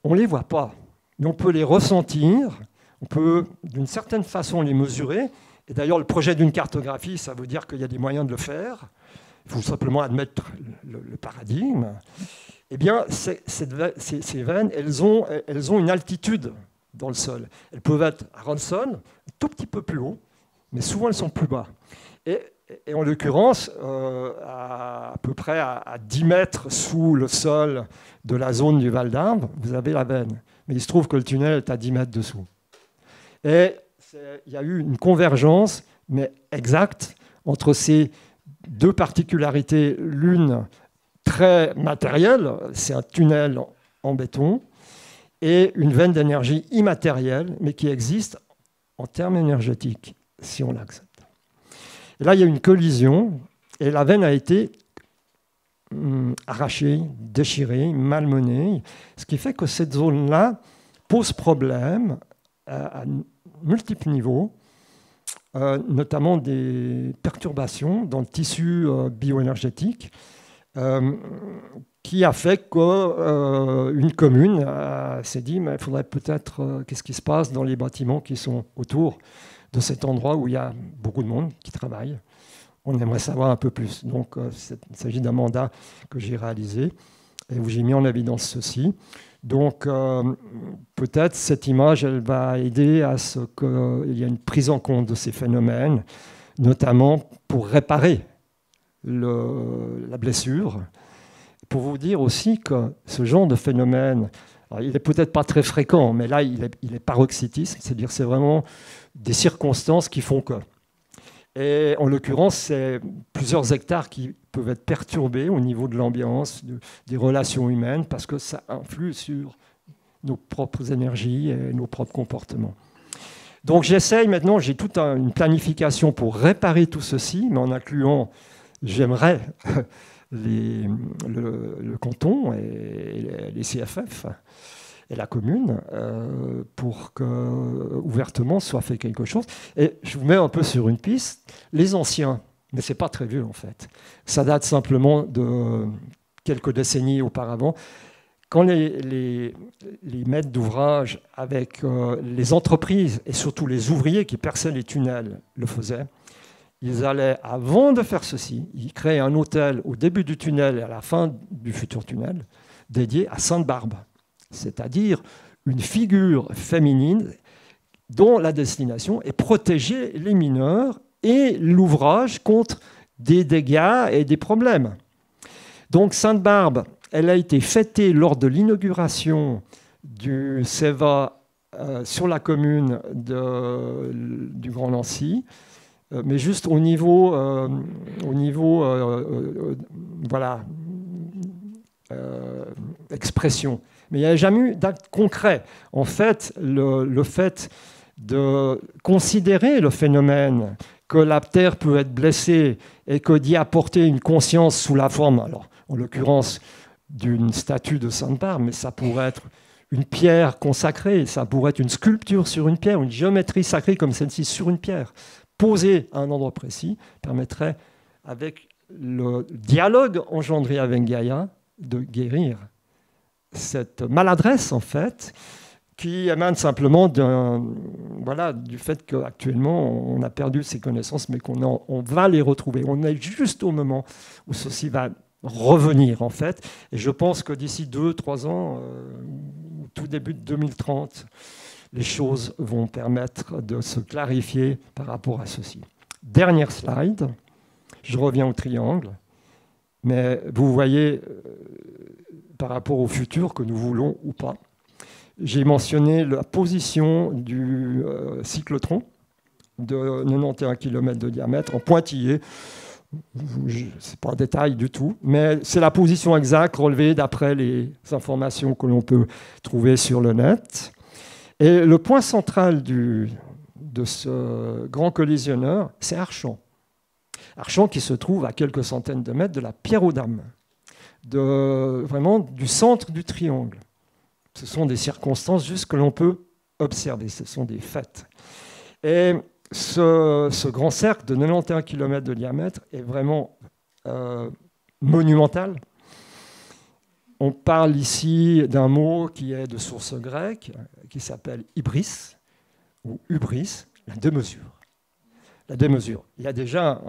on ne les voit pas, mais on peut les ressentir, on peut d'une certaine façon les mesurer. Et d'ailleurs, le projet d'une cartographie, ça veut dire qu'il y a des moyens de le faire. Il faut simplement admettre le paradigme. Eh bien, ces veines, elles ont une altitude dans le sol. Elles peuvent être à Ronson, un tout petit peu plus haut, mais souvent elles sont plus bas. Et en l'occurrence, à peu près à 10 mètres sous le sol de la zone du Val d'Arve, vous avez la veine. Mais il se trouve que le tunnel est à 10 mètres dessous. Et il y a eu une convergence, mais exacte, entre ces deux particularités. L'une très matérielle, c'est un tunnel en béton, et une veine d'énergie immatérielle, mais qui existe en termes énergétiques, si on l'accepte. Et là, il y a une collision, et la veine a été arrachée, déchirée, malmenée, ce qui fait que cette zone-là pose problème à multiples niveaux, notamment des perturbations dans le tissu bioénergétique, qui a fait qu'une commune s'est dit mais il faudrait peut-être qu'est-ce qui se passe dans les bâtiments qui sont autour de cet endroit où il y a beaucoup de monde qui travaille. On aimerait savoir un peu plus. Donc il s'agit d'un mandat que j'ai réalisé et où j'ai mis en évidence ceci. Donc peut-être cette image, elle va aider à ce qu'il y ait une prise en compte de ces phénomènes, notamment pour réparer la blessure. Pour vous dire aussi que ce genre de phénomène, alors il n'est peut-être pas très fréquent, mais là il est paroxytisme, c'est-à-dire c'est vraiment des circonstances qui font que. Et en l'occurrence, c'est plusieurs hectares qui peuvent être perturbés au niveau de l'ambiance, des relations humaines, parce que ça influe sur nos propres énergies et nos propres comportements. Donc j'essaye maintenant, j'ai toute une planification pour réparer tout ceci, mais en incluant, j'aimerais, le canton et les CFF et la commune pour que ouvertement soit fait quelque chose. Et je vous mets un peu sur une piste. Les anciens, mais ce n'est pas très vieux en fait, ça date simplement de quelques décennies auparavant, quand les maîtres d'ouvrage avec les entreprises et surtout les ouvriers qui perçaient les tunnels le faisaient, ils allaient, avant de faire ceci, ils créaient un hôtel au début du tunnel et à la fin du futur tunnel dédié à Sainte-Barbe, c'est-à-dire une figure féminine dont la destination est protéger les mineurs et l'ouvrage contre des dégâts et des problèmes. Donc Sainte-Barbe, elle a été fêtée lors de l'inauguration du CEVA sur la commune du Grand Nancy, mais juste au niveau voilà, expression. Mais il n'y a jamais eu d'acte concret. En fait, le fait de considérer le phénomène que la terre peut être blessée et que d'y apporter une conscience sous la forme, alors en l'occurrence d'une statue de Sainte-Barbe, mais ça pourrait être une pierre consacrée, ça pourrait être une sculpture sur une pierre, une géométrie sacrée comme celle-ci sur une pierre, posée à un endroit précis, permettrait, avec le dialogue engendré avec Gaïa, de guérir cette maladresse, en fait, qui émane simplement du fait qu'actuellement, on a perdu ces connaissances, mais on va les retrouver. On est juste au moment où ceci va revenir en fait. Et je pense que d'ici 2-3 ans, tout début de 2030, les choses vont permettre de se clarifier par rapport à ceci. Dernière slide, je reviens au triangle, mais vous voyez par rapport au futur que nous voulons ou pas. J'ai mentionné la position du cyclotron de 91 km de diamètre en pointillé. Ce n'est pas un détail du tout, mais c'est la position exacte relevée d'après les informations que l'on peut trouver sur le net. Et le point central de ce grand collisionneur, c'est Archamps. Archamps qui se trouve à quelques centaines de mètres de la Pierre aux Dames, vraiment du centre du triangle. Ce sont des circonstances juste que l'on peut observer, ce sont des faits. Et ce grand cercle de 91 km de diamètre est vraiment monumental. On parle ici d'un mot qui est de source grecque, qui s'appelle hybris, ou hubris, la démesure. La démesure. Il y a déjà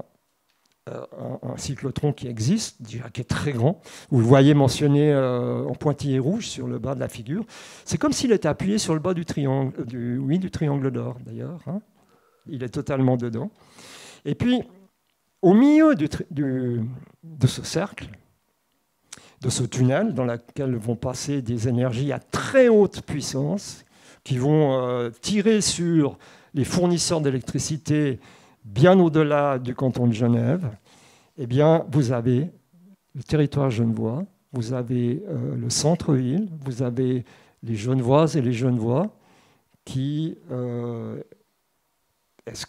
un cyclotron qui existe, déjà qui est très grand. Vous le voyez mentionné en pointillé rouge sur le bas de la figure. C'est comme s'il était appuyé sur le bas du triangle, du triangle d'or d'ailleurs. Hein. Il est totalement dedans. Et puis, au milieu de ce cercle, de ce tunnel dans lequel vont passer des énergies à très haute puissance qui vont tirer sur les fournisseurs d'électricité bien au-delà du canton de Genève, eh bien, vous avez le territoire genevois, vous avez le centre-ville, vous avez les Genevoises et les Genevois qui... est-ce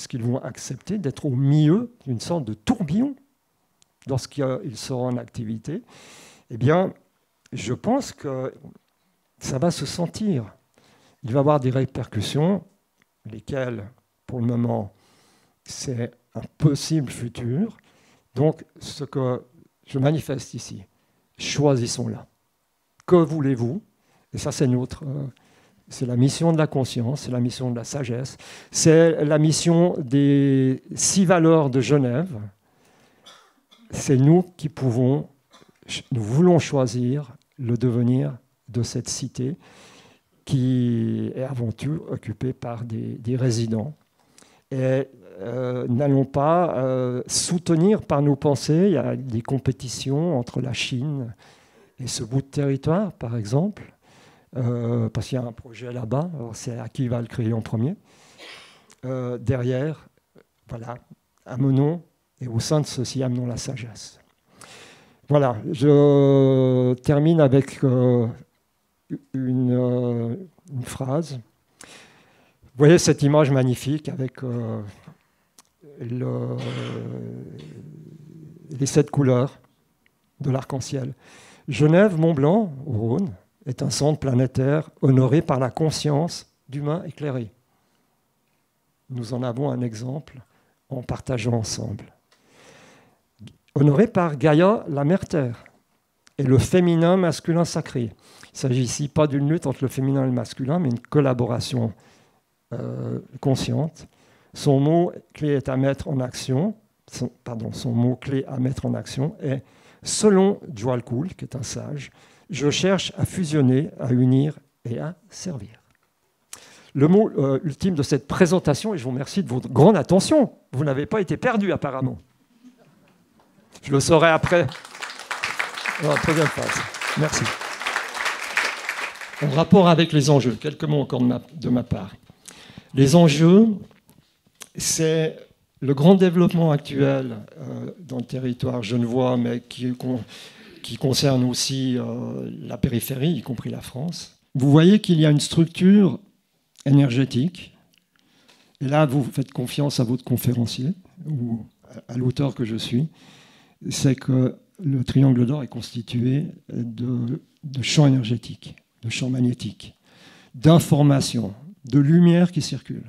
qu'ils vont accepter d'être au milieu d'une sorte de tourbillon lorsqu'ils seront en activité? Eh bien, je pense que ça va se sentir. Il va y avoir des répercussions, lesquelles, pour le moment, c'est un possible futur. Donc, ce que je manifeste ici, choisissons-la. Que voulez-vous? Et ça, c'est notre... c'est la mission de la conscience, c'est la mission de la sagesse, c'est la mission des 6 valeurs de Genève. C'est nous qui nous voulons choisir le devenir de cette cité qui est avant tout occupée par des résidents. Et n'allons pas soutenir par nos pensées, il y a des compétitions entre la Chine et ce bout de territoire, par exemple, parce qu'il y a un projet là-bas, c'est à qui va le créer en premier. Derrière, voilà, amenons, et au sein de ceci, amenons la sagesse. Voilà, je termine avec une phrase. Vous voyez cette image magnifique avec les 7 couleurs de l'arc-en-ciel. Genève, Mont-Blanc, au Rhône, est un centre planétaire honoré par la conscience d'humains éclairés. Nous en avons un exemple en partageant ensemble. Honoré par Gaïa, la mère-terre, et le féminin masculin sacré. Il ne s'agit ici pas d'une lutte entre le féminin et le masculin, mais une collaboration consciente. Son mot-clé à mettre en action est, selon Djwhal-Khul, qui est un sage, je cherche à fusionner, à unir et à servir. Le mot ultime de cette présentation, et je vous remercie de votre grande attention, vous n'avez pas été perdu apparemment. Je le saurai après dans la troisième phase. Merci. En rapport avec les enjeux, quelques mots encore de ma part. Les enjeux, c'est le grand développement actuel dans le territoire genevois, mais qui concerne aussi la périphérie, y compris la France. Vous voyez qu'il y a une structure énergétique. Et là, vous faites confiance à votre conférencier, ou à l'auteur que je suis. C'est que le triangle d'or est constitué de champs énergétiques, de champs magnétiques, d'informations, de lumière qui circule.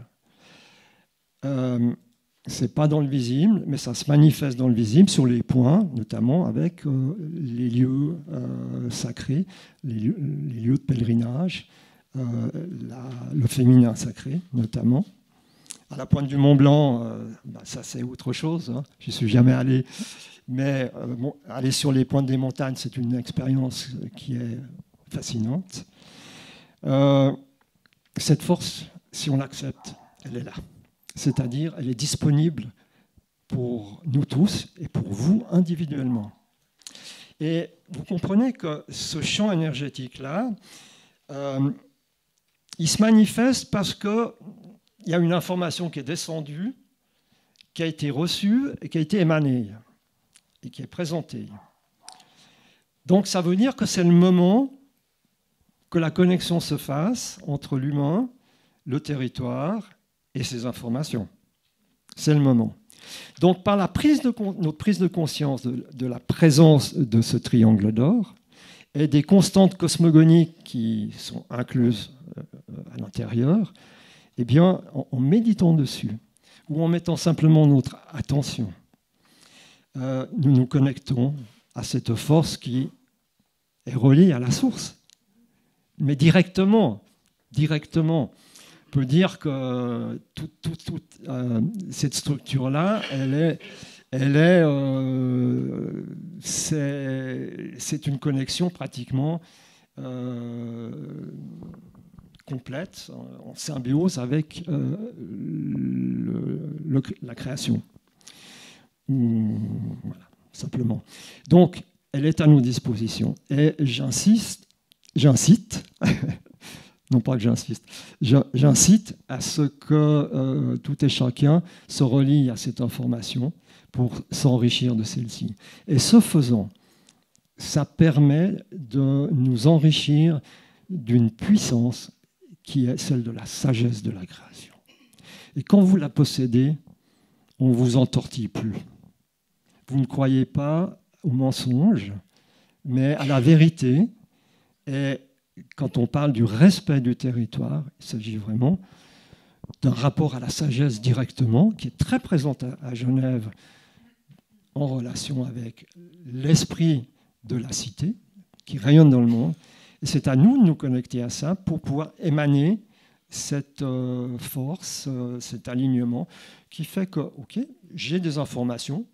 Ce n'est pas dans le visible, mais ça se manifeste dans le visible, sur les points, notamment avec les lieux sacrés, les lieux de pèlerinage, le féminin sacré, notamment. À la pointe du Mont Blanc, ça c'est autre chose, hein. Je n'y suis jamais allé. Mais bon, aller sur les pointes des montagnes, c'est une expérience qui est fascinante. Cette force, si on l'accepte, elle est là. C'est-à-dire, elle est disponible pour nous tous et pour vous individuellement. Et vous comprenez que ce champ énergétique-là, il se manifeste parce qu'il y a une information qui est descendue, qui a été reçue et qui a été émanée et qui est présentée. Donc ça veut dire que c'est le moment que la connexion se fasse entre l'humain, le territoire et ces informations. C'est le moment. Donc par notre prise de conscience de la présence de ce triangle d'or et des constantes cosmogoniques qui sont incluses à l'intérieur, eh bien, en méditant dessus ou en mettant simplement notre attention, nous nous connectons à cette force qui est reliée à la source. Mais directement, on peut dire que toute cette structure-là, c'est une connexion pratiquement complète, en symbiose avec la création. Voilà, simplement. Donc, elle est à nos dispositions. Et j'incite, non pas que j'insiste, j'incite à ce que tout et chacun se relie à cette information pour s'enrichir de celle-ci. Et ce faisant, ça permet de nous enrichir d'une puissance qui est celle de la sagesse de la création. Et quand vous la possédez, on ne vous entortille plus. Vous ne croyez pas au mensonge, mais à la vérité. Et quand on parle du respect du territoire, il s'agit vraiment d'un rapport à la sagesse directement, qui est très présente à Genève en relation avec l'esprit de la cité, qui rayonne dans le monde. Et c'est à nous de nous connecter à ça pour pouvoir émaner cette force, cet alignement qui fait que, OK, j'ai des informations,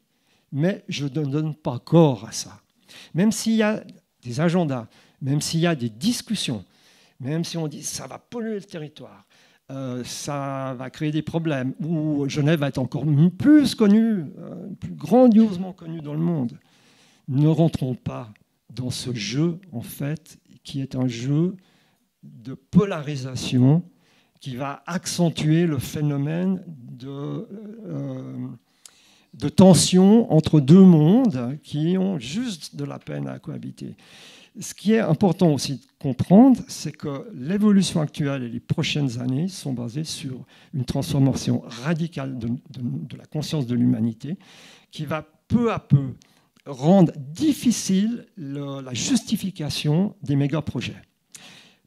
mais je ne donne pas corps à ça. Même s'il y a des agendas, même s'il y a des discussions, même si on dit ça va polluer le territoire, ça va créer des problèmes, ou Genève va être encore plus connue, plus grandiosement connue dans le monde, ne rentrons pas dans ce jeu, en fait, qui est un jeu de polarisation qui va accentuer le phénomène de tension entre deux mondes qui ont juste de la peine à cohabiter. Ce qui est important aussi de comprendre, c'est que l'évolution actuelle et les prochaines années sont basées sur une transformation radicale de la conscience de l'humanité qui va peu à peu rendre difficile la justification des méga-projets.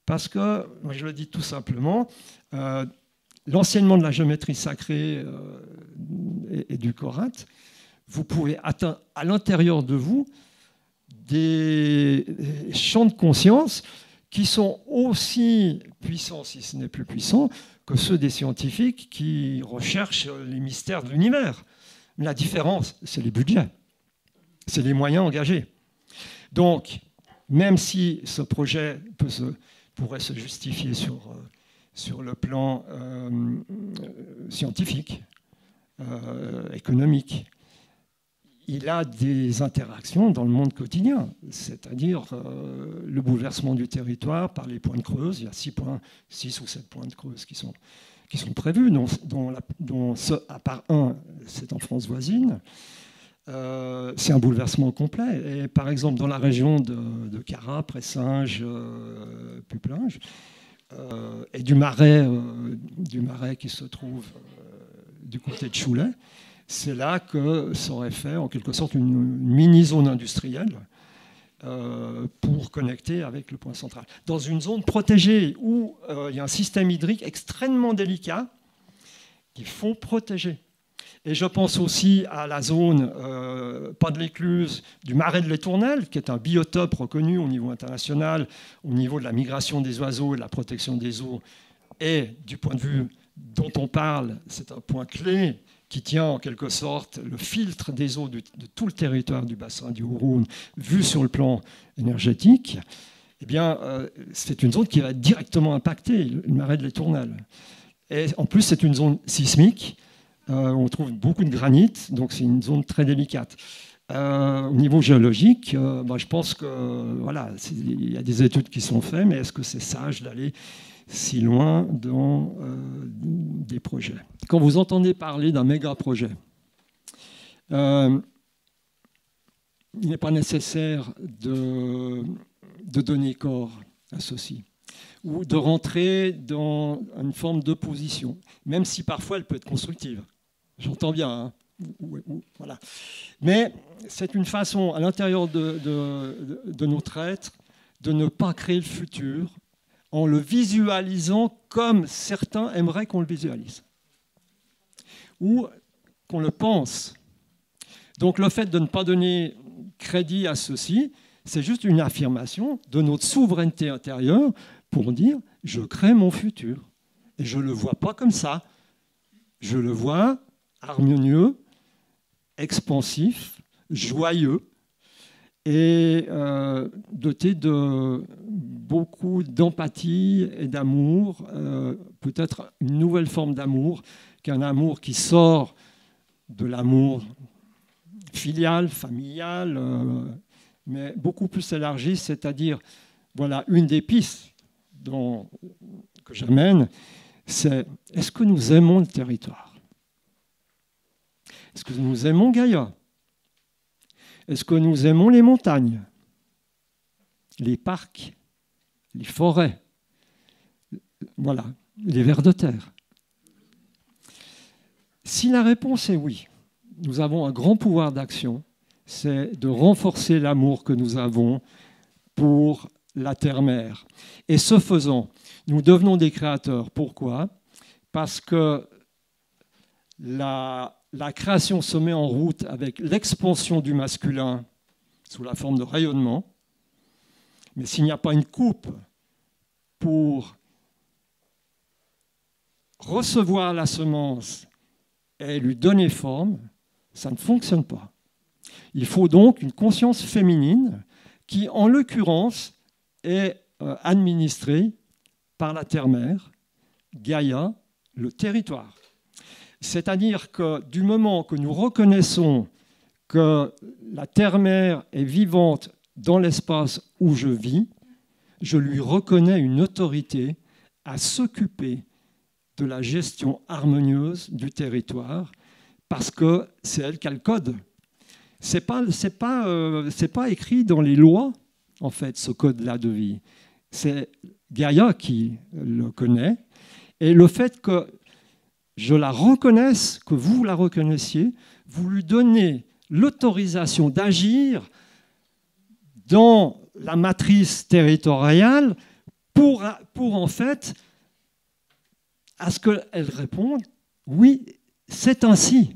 Parce que, moi je le dis tout simplement, l'enseignement de la géométrie sacrée et du Corinth, vous pouvez atteindre à l'intérieur de vous des champs de conscience qui sont aussi puissants, si ce n'est plus puissants, que ceux des scientifiques qui recherchent les mystères de l'univers. Mais la différence, c'est les budgets, c'est les moyens engagés. Donc, même si ce projet pourrait se justifier sur le plan scientifique, économique, il a des interactions dans le monde quotidien, c'est-à-dire le bouleversement du territoire par les points de creuse. Il y a 6 ou 7 points de creuse qui sont prévus, dont à part un, c'est en France voisine. C'est un bouleversement complet. Et par exemple, dans la région de Cara, Pressinge, Puplinge, et du Marais qui se trouve du côté de Choulais, c'est là que s'aurait fait en quelque sorte une mini-zone industrielle pour connecter avec le point central. Dans une zone protégée où il y a un système hydrique extrêmement délicat qu'il faut protéger. Et je pense aussi à la zone, pas de l'écluse, du Marais de l'Étournel, qui est un biotope reconnu au niveau international, au niveau de la migration des oiseaux et de la protection des eaux, et du point de vue dont on parle, c'est un point clé qui tient en quelque sorte le filtre des eaux de tout le territoire du bassin du Haut-Rhône, vu sur le plan énergétique, eh bien, c'est une zone qui va directement impacter le marais de l'Étournel. Et en plus, c'est une zone sismique. On trouve beaucoup de granit, donc c'est une zone très délicate. Au niveau géologique, je pense que voilà, il y a des études qui sont faites, mais est-ce que c'est sage d'aller si loin dans des projets? Quand vous entendez parler d'un méga projet, il n'est pas nécessaire de donner corps à ceci, ou de rentrer dans une forme d'opposition, même si parfois elle peut être constructive. J'entends bien, hein, voilà. Mais c'est une façon, à l'intérieur de notre être, de ne pas créer le futur en le visualisant comme certains aimeraient qu'on le visualise, ou qu'on le pense. Donc le fait de ne pas donner crédit à ceci, c'est juste une affirmation de notre souveraineté intérieure pour dire « je crée mon futur ». Et je ne le vois pas comme ça. Je le vois harmonieux, expansif, joyeux et doté de beaucoup d'empathie et d'amour, peut-être une nouvelle forme d'amour, qu'un amour qui sort de l'amour filial, familial, mais beaucoup plus élargi, c'est-à-dire, voilà, une des pistes que j'amène, c'est est-ce que nous aimons le territoire ? Est-ce que nous aimons Gaïa ? Est-ce que nous aimons les montagnes, les parcs, les forêts, voilà, les vers de terre? Si la réponse est oui, nous avons un grand pouvoir d'action, c'est de renforcer l'amour que nous avons pour la terre-mère. Et ce faisant, nous devenons des créateurs. Pourquoi ? Parce que la création se met en route avec l'expansion du masculin sous la forme de rayonnement. Mais s'il n'y a pas une coupe pour recevoir la semence et lui donner forme, ça ne fonctionne pas. Il faut donc une conscience féminine qui, en l'occurrence, est administrée par la terre-mère, Gaïa, le territoire. C'est-à-dire que du moment que nous reconnaissons que la terre-mère est vivante dans l'espace où je vis, je lui reconnais une autorité à s'occuper de la gestion harmonieuse du territoire parce que c'est elle qui a le code. C'est pas écrit dans les lois, en fait, ce code-là de vie. C'est Gaïa qui le connaît. Et le fait que je la reconnaisse, que vous la reconnaissiez, vous lui donnez l'autorisation d'agir dans la matrice territoriale pour en fait, à ce qu'elle réponde « oui, c'est ainsi ».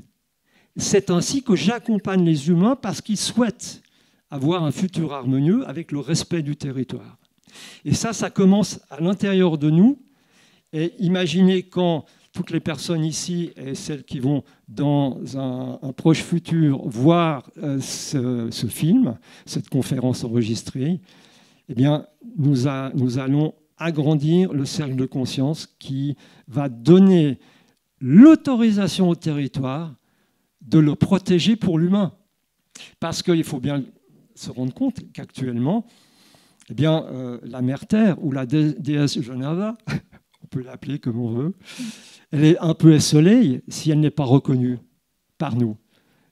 C'est ainsi que j'accompagne les humains parce qu'ils souhaitent avoir un futur harmonieux avec le respect du territoire. Et ça commence à l'intérieur de nous. Et imaginez quand toutes les personnes ici et celles qui vont dans un proche futur voir ce film, cette conférence enregistrée, eh bien, nous allons agrandir le cercle de conscience qui va donner l'autorisation au territoire de le protéger pour l'humain. Parce qu'il faut bien se rendre compte qu'actuellement, eh bien, la mère Terre ou la déesse Genava, on peut l'appeler comme on veut, elle est un peu esselée si elle n'est pas reconnue par nous.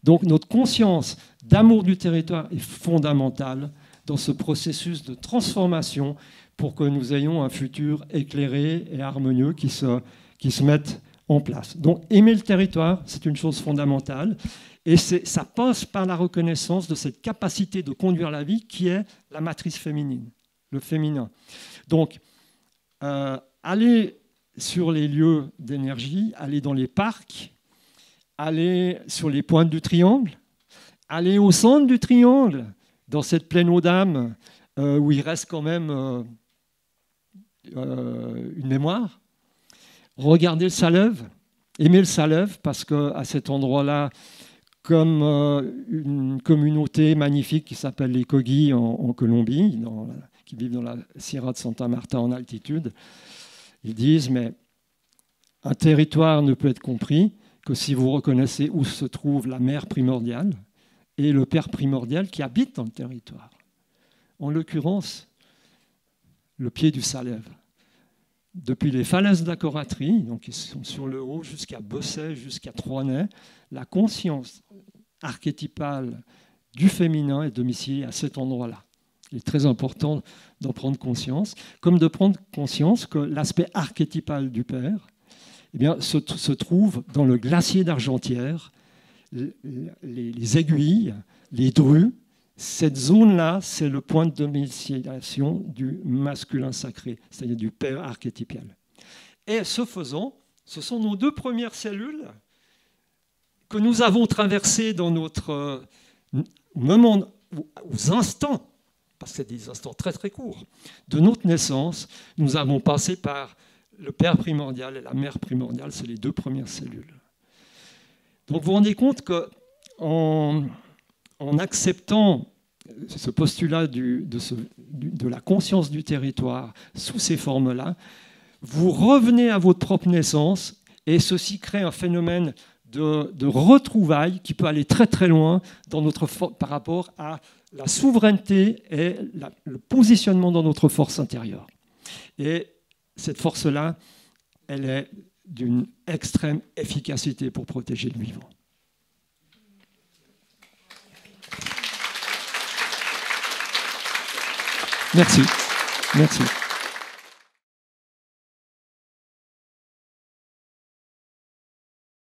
Donc notre conscience d'amour du territoire est fondamentale dans ce processus de transformation pour que nous ayons un futur éclairé et harmonieux qui se mette en place. Donc aimer le territoire, c'est une chose fondamentale et ça passe par la reconnaissance de cette capacité de conduire la vie qui est la matrice féminine, le féminin. Donc aller sur les lieux d'énergie, aller dans les parcs, aller sur les pointes du triangle, aller au centre du triangle, dans cette pleine eau d'âme où il reste quand même une mémoire, Regardez le Salève, aimez le Salève, parce qu'à cet endroit-là, comme une communauté magnifique qui s'appelle les Kogi en Colombie, qui vivent dans la Sierra de Santa Marta en altitude, ils disent, mais un territoire ne peut être compris que si vous reconnaissez où se trouve la mère primordiale et le père primordial qui habite dans le territoire. En l'occurrence, le pied du Salève. Depuis les falaises de la Coratrie, donc ils sont sur le haut jusqu'à Bessay, jusqu'à Troinay, la conscience archétypale du féminin est domiciliée à cet endroit-là. Il est très important d'en prendre conscience, comme de prendre conscience que l'aspect archétypal du père eh bien, se trouve dans le glacier d'Argentière, les aiguilles, les drues. Cette zone-là, c'est le point de domiciliation du masculin sacré, c'est-à-dire du père archétypal. Et ce faisant, ce sont nos 2 premières cellules que nous avons traversées dans notre moment, aux instants, parce que c'est des instants très très courts, de notre naissance. Nous avons passé par le père primordial et la mère primordiale, c'est les 2 premières cellules. Donc vous vous rendez compte qu'en acceptant ce postulat de la conscience du territoire sous ces formes-là, vous revenez à votre propre naissance et ceci crée un phénomène de retrouvailles qui peut aller très très loin par rapport à la souveraineté et le positionnement dans notre force intérieure. Et cette force-là, elle est d'une extrême efficacité pour protéger le vivant. Merci. Merci.